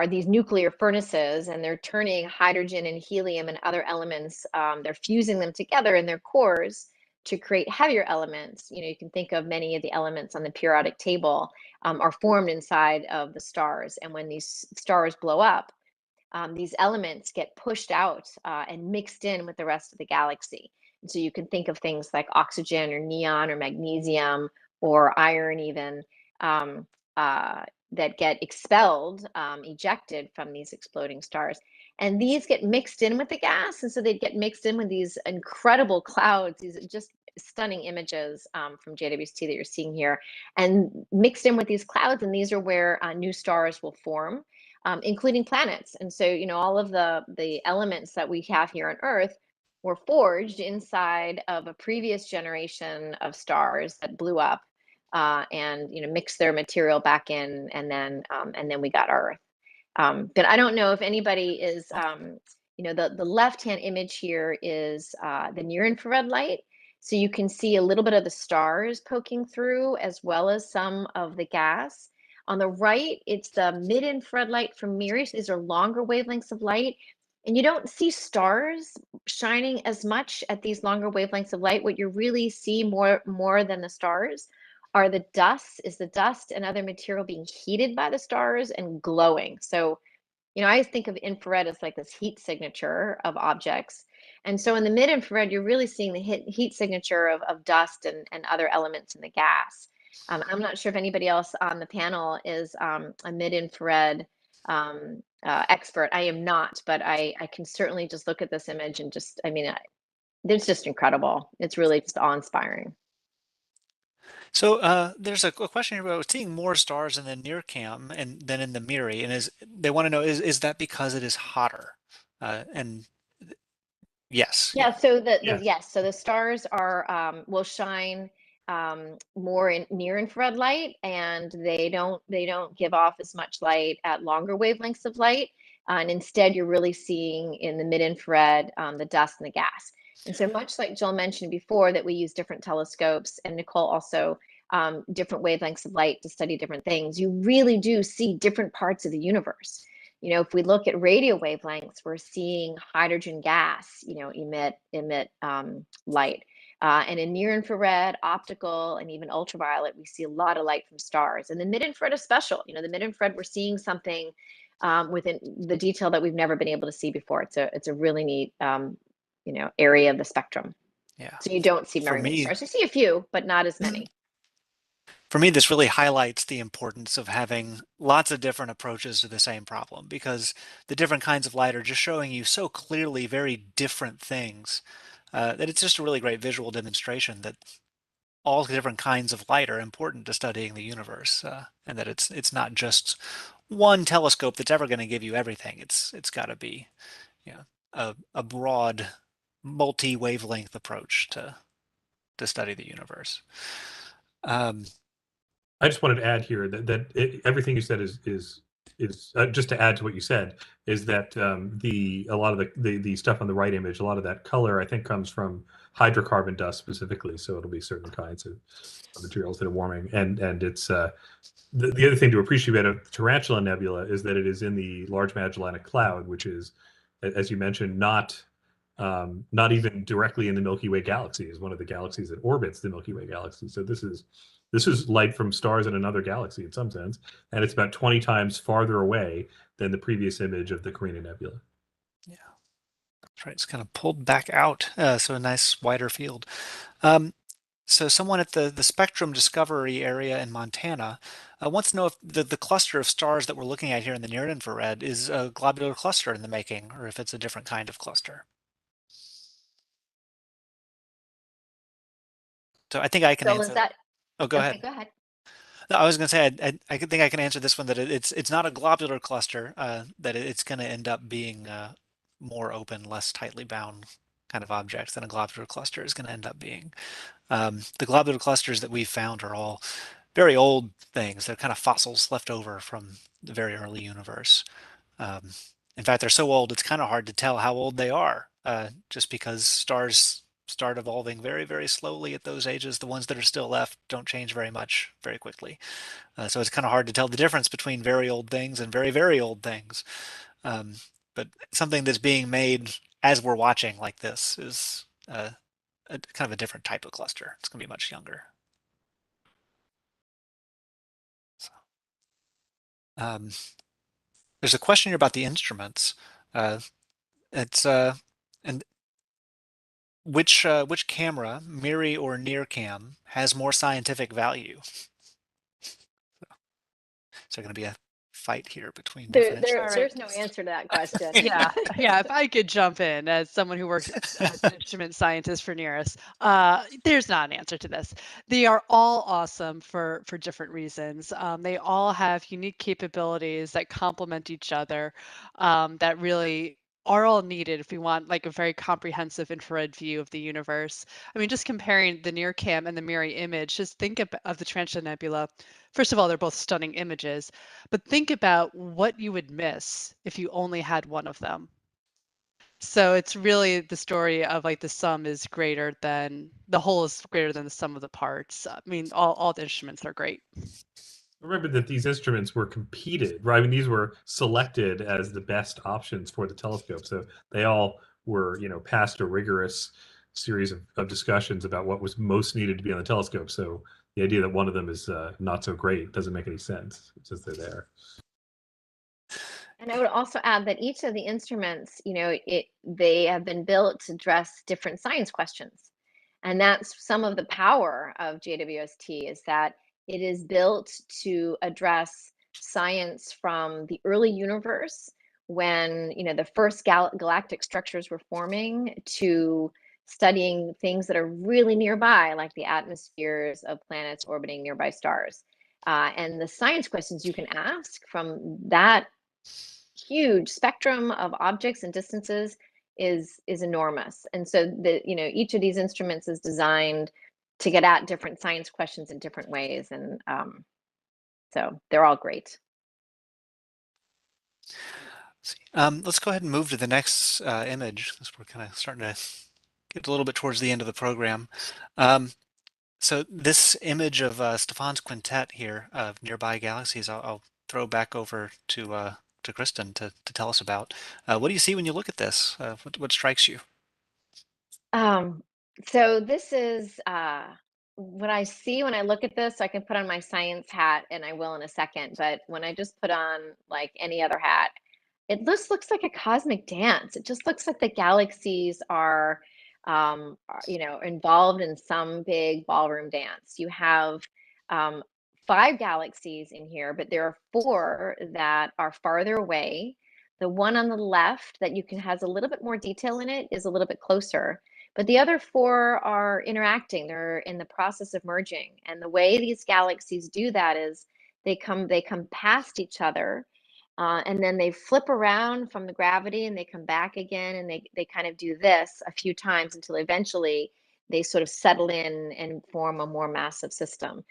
these nuclear furnaces, and they're turning hydrogen and helium and other elements. They're fusing them together in their cores to create heavier elements. You can think of many of the elements on the periodic table are formed inside of the stars. And when these stars blow up, these elements get pushed out and mixed in with the rest of the galaxy. And so you can think of things like oxygen or neon or magnesium or iron even that get expelled, ejected from these exploding stars. And these get mixed in with the gas. And so they get mixed in with these incredible clouds, these just stunning images from JWST that you're seeing here, and mixed in with these clouds. And these are where new stars will form. including planets. And so, you know, all of the elements that we have here on Earth were forged inside of a previous generation of stars that blew up, and, you know, mixed their material back in, and then we got Earth. But I don't know if anybody is, you know, the left-hand image here is the near-infrared light. So you can see a little bit of the stars poking through, as well as some of the gas. On the right, it's the mid-infrared light from MIRI. These are longer wavelengths of light. And you don't see stars shining as much at these longer wavelengths of light. What you really see more than the stars are the dust and other material being heated by the stars and glowing. So, you know, I think of infrared as like this heat signature of objects. And so in the mid infrared, you're really seeing the heat signature of dust and other elements in the gas. I'm not sure if anybody else on the panel is a mid infrared expert. I am not, but I can certainly just look at this image and just, I mean, it's just incredible. It's really just awe-inspiring. So there's a question here about seeing more stars in the near cam and than in the MIRI, and they want to know, is that because it is hotter? And yes. Yeah, so Yes. yes, so the stars are will shine more in near infrared light, and they don't give off as much light at longer wavelengths of light, and instead you're really seeing in the mid infrared the dust and the gas. And so much like Jill mentioned before, that we use different telescopes, and Nicole also, different wavelengths of light to study different things, you really do see different parts of the universe. You know, if we look at radio wavelengths, we're seeing hydrogen gas, you know, emit light. And in near infrared, optical, and even ultraviolet, we see a lot of light from stars. And the mid infrared is special. You know, the mid infrared, we're seeing something within the detail that we've never been able to see before. It's a really neat, you know, area of the spectrum. Yeah. So you don't see For very many me, stars. You see a few, but not as many. For me, this really highlights the importance of having lots of different approaches to the same problem, because the different kinds of light are just showing you so clearly very different things, that it's just a really great visual demonstration that all the different kinds of light are important to studying the universe, and that it's not just one telescope that's ever going to give you everything. It's got to be, you know, a broad multi-wavelength approach to study the universe. I just wanted to add here that everything you said is just to add to what you said, is that a lot of the stuff on the right image, a lot of that color I think comes from hydrocarbon dust specifically. So it'll be certain kinds of materials that are warming, and it's the other thing to appreciate about Tarantula Nebula is that it is in the Large Magellanic Cloud, which is, as you mentioned, not even directly in the Milky Way galaxy. Is one of the galaxies that orbits the Milky Way galaxy. So this is light from stars in another galaxy in some sense, and it's about 20 times farther away than the previous image of the Karina Nebula. Yeah, that's right. It's kind of pulled back out, so a nice wider field. So someone at the Spectrum Discovery area in Montana wants to know if the cluster of stars that we're looking at here in the near infrared is a globular cluster in the making, or if it's a different kind of cluster. So I think I can answer that. Oh, go ahead. Go ahead. No, I was going to say, I think I can answer this one, that it's not a globular cluster, that it's going to end up being more open, less tightly bound kind of objects than a globular cluster is going to end up being. The globular clusters that we've found are all very old things. They're kind of fossils left over from the very early universe. In fact, they're so old, it's kind of hard to tell how old they are, just because stars start evolving very, very slowly at those ages. The ones that are still left don't change very much very quickly. So it's kind of hard to tell the difference between very old things and very, very old things. But something that's being made as we're watching like this is kind of a different type of cluster. It's going to be much younger. So, there's a question here about the instruments. It's and which camera, MIRI or NIRCam, has more scientific value? So going to be a fight here between There, different there, All there's right. no answer to that question. Yeah, yeah. If I could jump in as someone who works as an instrument scientist for NEARIS, there's not an answer to this. They are all awesome for different reasons. They all have unique capabilities that complement each other, that really are all needed if we want like a very comprehensive infrared view of the universe. I mean, just comparing the NIRCam and the Miri image, just think of the Tarantula Nebula. First of all, they're both stunning images, but think about what you would miss if you only had one of them. So it's really the story of like the sum is greater than the whole is greater than the sum of the parts. I mean, all the instruments are great. Remember that these instruments were competed, right? I mean, these were selected as the best options for the telescope. So they all were, past a rigorous series of discussions about what was most needed to be on the telescope. So the idea that one of them is not so great doesn't make any sense. It's just they're there. And I would also add that each of the instruments, they have been built to address different science questions. And that's some of the power of JWST, is that it is built to address science from the early universe, when the first galactic structures were forming, to studying things that are really nearby, like the atmospheres of planets orbiting nearby stars. And the science questions you can ask from that huge spectrum of objects and distances is enormous. And so each of these instruments is designed to get at different science questions in different ways, and so they're all great. Let's go ahead and move to the next image, because we're kind of starting to get a little bit towards the end of the program. So this image of Stefan's quintet here of nearby galaxies, I'll throw back over to Kristen to tell us about. What do you see when you look at this? What strikes you? So this is what I see when I look at this. I can put on my science hat, and I will in a second, but when I just put on like any other hat, it just looks like a cosmic dance. It just looks like the galaxies are involved in some big ballroom dance. You have 5 galaxies in here, but there are 4 that are farther away. The one on the left that has a little bit more detail in it is a little bit closer. But the other 4 are interacting. They're in the process of merging. And the way these galaxies do that is they come past each other, and then they flip around from the gravity, and they come back again, and they kind of do this a few times until eventually they sort of settle in and form a more massive system.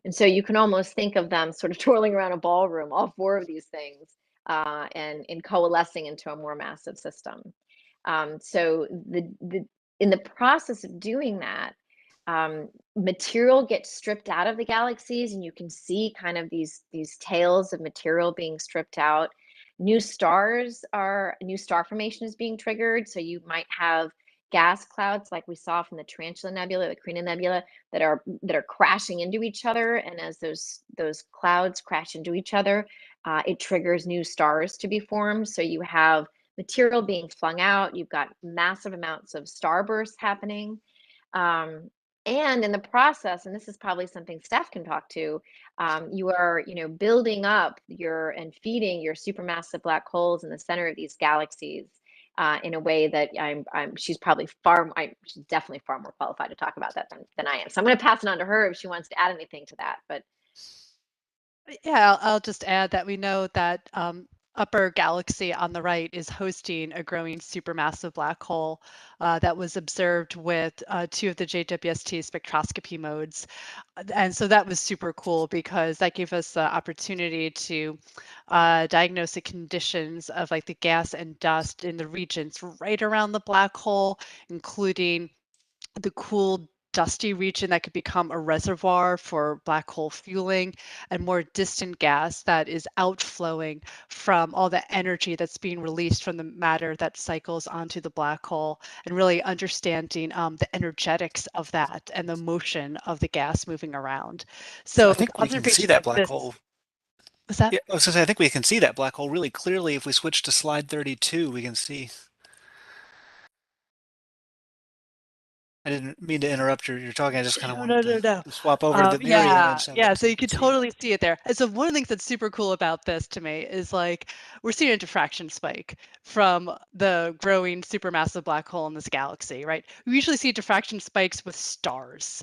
And so you can almost think of them sort of twirling around a ballroom, all 4 of these things, and coalescing into a more massive system. So in the process of doing that, material gets stripped out of the galaxies, and you can see kind of these tails of material being stripped out. New star formation is being triggered. So you might have gas clouds like we saw from the Tarantula Nebula, the Karina Nebula, that are crashing into each other. And as those clouds crash into each other, it triggers new stars to be formed. So you have material being flung out. You've got massive amounts of starbursts happening. And in the process, and this is probably something Steph can talk to, you are, building up and feeding your supermassive black holes in the center of these galaxies in a way that she's definitely far more qualified to talk about that than I am. So I'm going to pass it on to her if she wants to add anything to that. But yeah, I'll just add that we know that upper galaxy on the right is hosting a growing supermassive black hole that was observed with 2 of the JWST spectroscopy modes. And so that was super cool because that gave us the opportunity to diagnose the conditions of like the gas and dust in the regions right around the black hole, including the cool dusty region that could become a reservoir for black hole fueling, and more distant gas that is outflowing from all the energy that's being released from the matter that cycles onto the black hole, and really understanding the energetics of that and the motion of the gas moving around. So I think we can see that black hole. Was that? Yeah, I was going to say, I think we can see that black hole really clearly. If we switch to slide 32, we can see. I didn't mean to interrupt your talking. I just kind of No, wanted no. to swap over to the mirror Yeah, image so yeah. that So you you could can see it. totally see it there. And so one of the things that's super cool about this to me is like we're seeing a diffraction spike from the growing supermassive black hole in this galaxy, right? We usually see diffraction spikes with stars.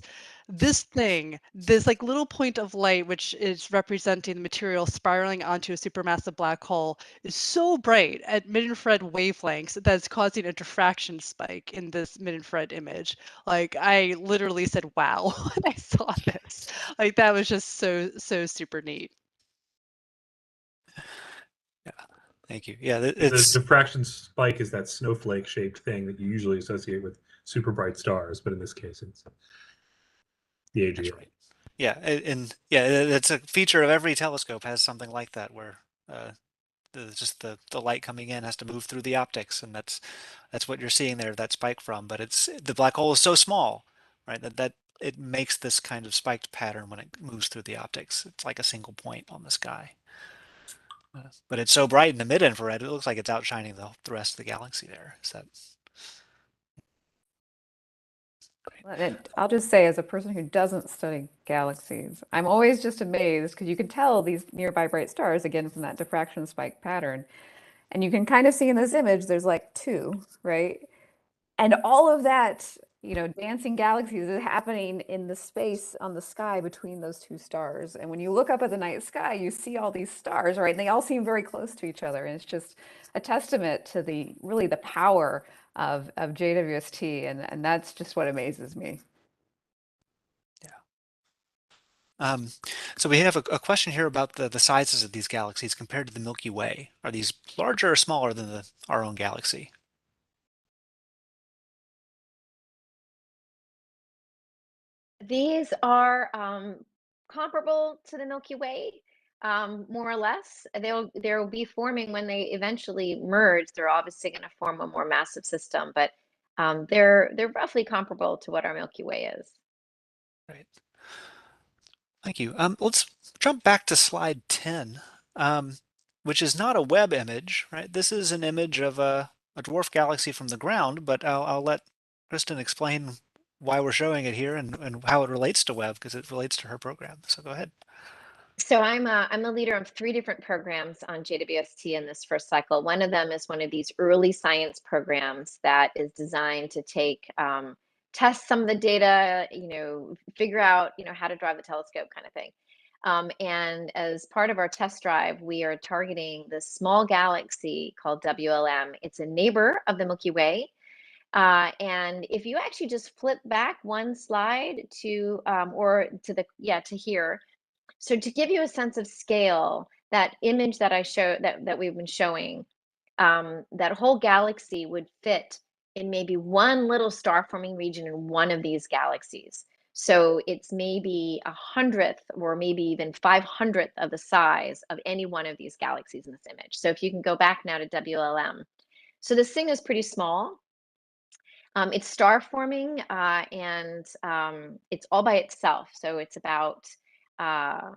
This thing, this like little point of light, which is representing the material spiraling onto a supermassive black hole, is so bright at mid-infrared wavelengths that it's causing a diffraction spike in this mid-infrared image. Like I literally said, wow, when I saw this. Like that was just so super neat. Yeah, thank you. Yeah, The it's diffraction spike is that snowflake-shaped thing that you usually associate with super bright stars, but in this case, it's the AGA. that's right. Yeah, and yeah, it's a feature of every telescope has something like that where just the light coming in has to move through the optics, and that's what you're seeing there, that spike from. But it's the black hole is so small, right, that it makes this kind of spiked pattern when it moves through the optics. It's like a single point on the sky. But it's so bright in the mid-infrared, it looks like it's outshining the rest of the galaxy there. Is that And I'll just say, as a person who doesn't study galaxies, I'm always just amazed because you can tell these nearby bright stars, again, from that diffraction spike pattern. And you can kind of see in this image, there's like two, right? And all of that, dancing galaxies is happening in the space on the sky between those two stars. And when you look up at the night sky, you see all these stars, right? And they all seem very close to each other. And it's just a testament to really the power of JWST. And that's just what amazes me. yeah. So we have a question here about the sizes of these galaxies compared to the Milky Way. Are these larger or smaller than our own galaxy? These are comparable to the Milky Way, more or less. They'll be forming when they eventually merge. They're obviously going to form a more massive system, but they're roughly comparable to what our Milky Way is. Right. Thank you. Let's jump back to slide 10, which is not a Webb image, right? This is an image of a dwarf galaxy from the ground, but I'll let Kristen explain why we're showing it here and how it relates to Webb, because it relates to her program. So go ahead. So I'm a leader of 3 different programs on JWST in this first cycle. One of them is one of these early science programs that is designed to test some of the data, figure out, how to drive the telescope kind of thing. And as part of our test drive, we are targeting this small galaxy called WLM. It's a neighbor of the Milky Way. And if you actually just flip back one slide to here. So to give you a sense of scale, that image that I show that we've been showing, that whole galaxy would fit in maybe one little star forming region in one of these galaxies. So it's maybe 100th or maybe even 500th of the size of any one of these galaxies in this image. So if you can go back now to WLM. So this thing is pretty small. It's star forming and it's all by itself. So it's about a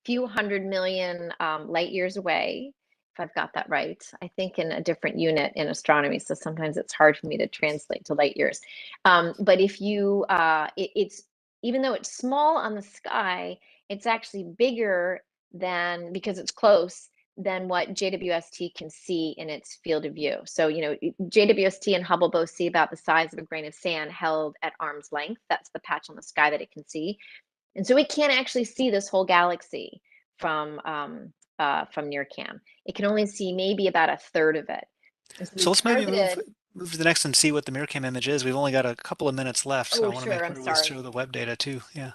few 100 million light years away, if I've got that right. I think in a different unit in astronomy, so sometimes it's hard for me to translate to light years. But if you, it's even though it's small on the sky, it's actually bigger than, because it's close, than what JWST can see in its field of view. So, JWST and Hubble both see about the size of a grain of sand held at arm's length. That's the patch on the sky that it can see. And so we can't actually see this whole galaxy from NIRCam. It can only see maybe about a third of it. So let's maybe move to the next and see what the MIRCam image is. We've only got a couple of minutes left, so I want to make sure we show the Webb data too. Yeah.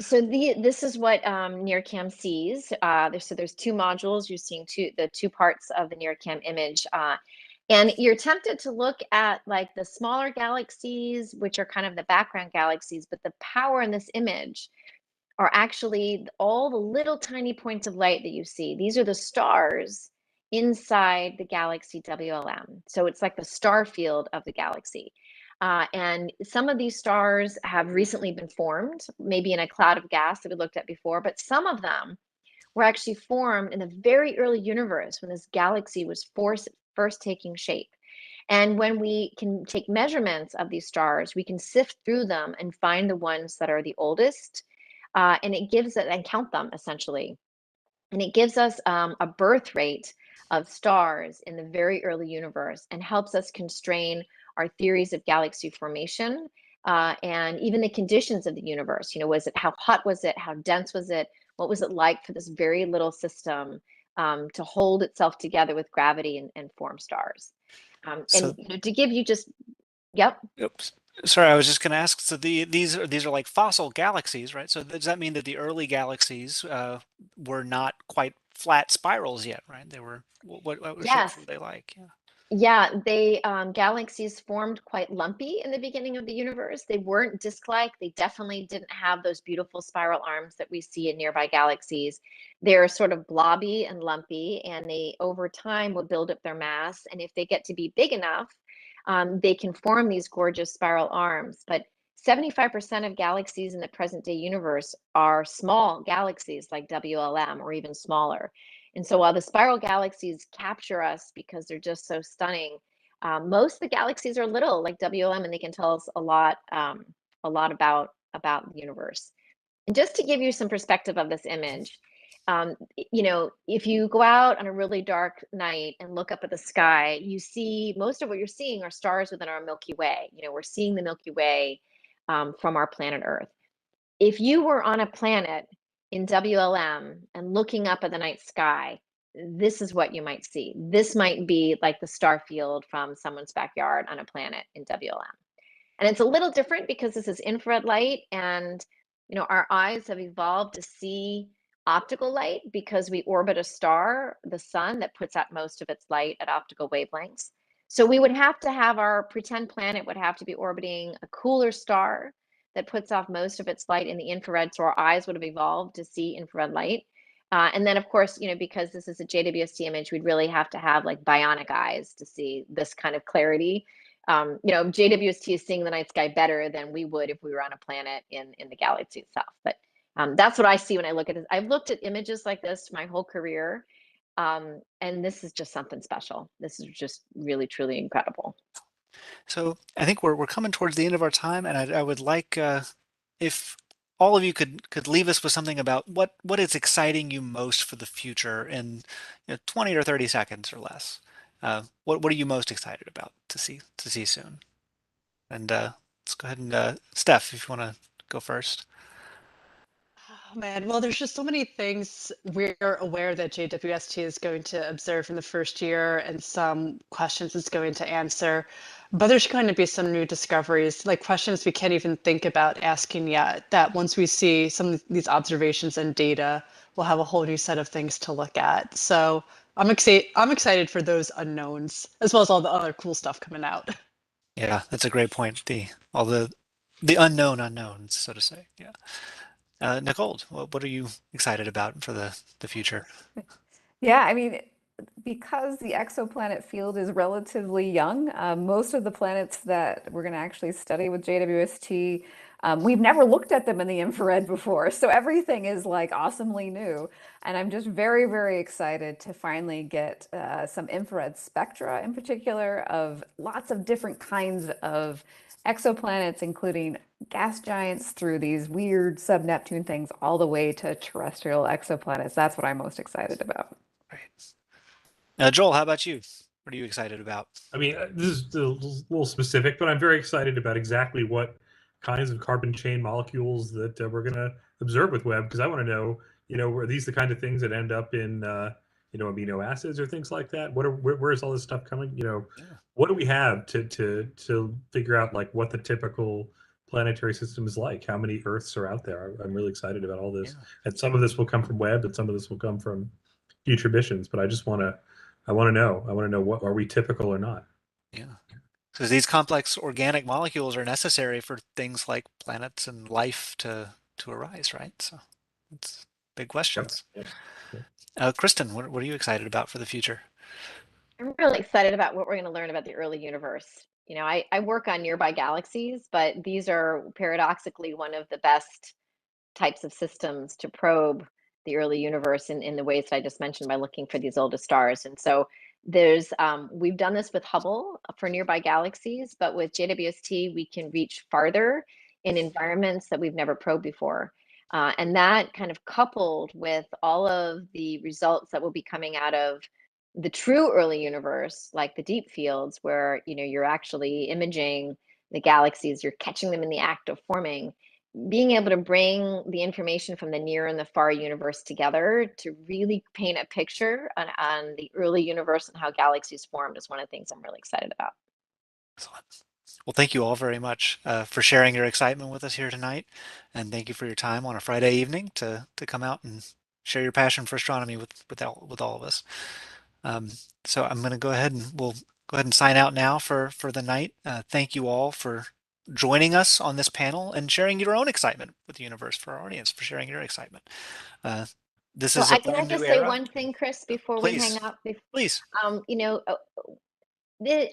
So this is what NIRCam sees. So there's 2 modules. You're seeing the two parts of the NIRCam image. And you're tempted to look at like the smaller galaxies, which are kind of the background galaxies, but the power in this image are actually all the little tiny points of light that you see. These are the stars inside the galaxy WLM. So it's like the star field of the galaxy. And some of these stars have recently been formed, maybe in a cloud of gas that we looked at before, but some of them were actually formed in the very early universe when this galaxy was first taking shape. And when we can take measurements of these stars, we can sift through them and find the ones that are the oldest, and it gives it, and count them essentially. And it gives us a birth rate of stars in the very early universe and helps us constrain our theories of galaxy formation, and even the conditions of the universe. You know, how hot was it? How dense was it? What was it like for this very little system to hold itself together with gravity and form stars? So, And you know, to give you just, yep. oops. Sorry, I was just going to ask. So these are like fossil galaxies, right? So does that mean that the early galaxies were not quite flat spirals yet, right? They were what shapes Yes. were they like? Yeah. Yeah, they galaxies formed quite lumpy in the beginning of the universe. They weren't disk-like. They definitely didn't have those beautiful spiral arms that we see in nearby galaxies. They're sort of blobby and lumpy, and they over time will build up their mass. And if they get to be big enough, they can form these gorgeous spiral arms. But 75% of galaxies in the present day universe are small galaxies like WLM or even smaller. And so while the spiral galaxies capture us because they're just so stunning, most of the galaxies are little, like WLM, and they can tell us a lot about the universe. And just to give you some perspective of this image, you know, if you go out on a really dark night and look up at the sky, you see most of what you're seeing are stars within our Milky Way. You know, we're seeing the Milky Way from our planet Earth. If you were on a planet in WLM and looking up at the night sky, this is what you might see. This might be like the star field from someone's backyard on a planet in WLM. And it's a little different because this is infrared light, and you know, our eyes have evolved to see optical light because we orbit a star, the sun, that puts out most of its light at optical wavelengths. So we would have to have our pretend planet would have to be orbiting a cooler star that puts off most of its light in the infrared, so our eyes would have evolved to see infrared light. And then, of course, you know, because this is a JWST image, we'd really have to have like bionic eyes to see this kind of clarity. You know, JWST is seeing the night sky better than we would if we were on a planet in the galaxy itself. But that's what I see when I look at this. I've looked at images like this my whole career, and this is just something special. This is just really, truly incredible. So I think we're coming towards the end of our time, and I would like if all of you could leave us with something about what is exciting you most for the future in 20 or 30 seconds or less. What are you most excited about to see soon? And let's go ahead and Steph, if you want to go first. Oh man, well, there's just so many things we're aware that JWST is going to observe in the first year and some questions it's going to answer. But there's going to be some new discoveries, like questions we can't even think about asking yet, that once we see some of these observations and data, we'll have a whole new set of things to look at. So I'm excited for those unknowns, as well as all the other cool stuff coming out. Yeah, that's a great point. All the unknown unknowns, so to say. Yeah. Nicole, what are you excited about for the future? Yeah, I mean, because the exoplanet field is relatively young, most of the planets that we're going to actually study with JWST, we've never looked at them in the infrared before. So everything is like awesomely new. And I'm just very, very excited to finally get some infrared spectra in particular of lots of different kinds of exoplanets, including gas giants through these weird sub-Neptune things all the way to terrestrial exoplanets. That's what I'm most excited about. Right. Joel, how about you? What are you excited about? I mean, this is a little specific, but I'm very excited about exactly what kinds of carbon chain molecules that we're going to observe with Webb, because I want to know, are these the kind of things that end up in, amino acids or things like that? Where is all this stuff coming? Yeah. What do we have to figure out like what the typical planetary system is like? How many Earths are out there? I'm really excited about all this, and some of this will come from Webb, and some of this will come from future missions. But I want to know what are we typical or not? Yeah. Because these complex organic molecules are necessary for things like planets and life to arise, right? So it's big questions. Yep. Kristen, what are you excited about for the future? I'm really excited about what we're going to learn about the early universe. You know, I work on nearby galaxies, but these are paradoxically one of the best types of systems to probe the early universe in the ways that I just mentioned by looking for these oldest stars. And so There's we've done this with Hubble for nearby galaxies, but with JWST we can reach farther in environments that we've never probed before. And that kind of coupled with all of the results that will be coming out of the true early universe, like the deep fields, where you're actually imaging the galaxies, you're catching them in the act of forming. Being able to bring the information from the near and the far universe together to really paint a picture on the early universe and how galaxies formed is one of the things I'm really excited about. Excellent. Well, thank you all very much for sharing your excitement with us here tonight. And thank you for your time on a Friday evening to come out and share your passion for astronomy with all of us. So I'm going to go ahead and we'll go ahead and sign out now for the night. Thank you all for joining us on this panel and sharing your own excitement with the universe, for our audience, for sharing your excitement. This Well, is a can I brand new just say era. one thing, Chris, before we hang Please, up? please.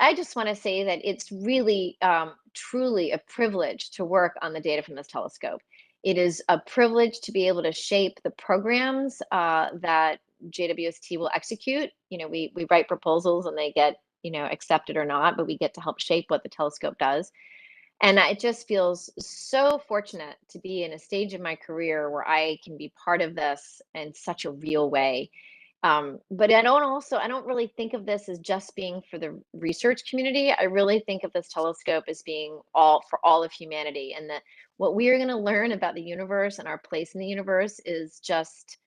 I just want to say that it's really, truly a privilege to work on the data from this telescope. It is a privilege to be able to shape the programs that JWST will execute. We write proposals and they get, accepted or not, but we get to help shape what the telescope does. And it just feels so fortunate to be in a stage of my career where I can be part of this in such a real way. But I don't really think of this as just being for the research community. I really think of this telescope as being for all of humanity, and that what we are going to learn about the universe and our place in the universe is just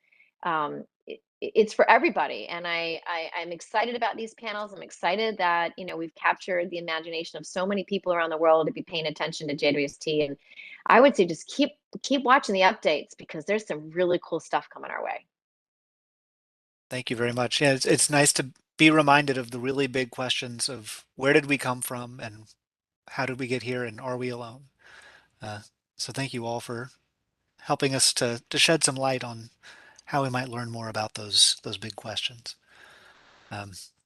it's for everybody. And I'm excited about these panels. I'm excited that we've captured the imagination of so many people around the world to be paying attention to JWST. And I would say just keep watching the updates, because there's some really cool stuff coming our way. Thank you very much. Yeah, it's nice to be reminded of the really big questions of where did we come from and how did we get here and are we alone? So thank you all for helping us to shed some light on how we might learn more about those big questions.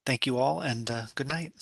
Thank you all, and good night.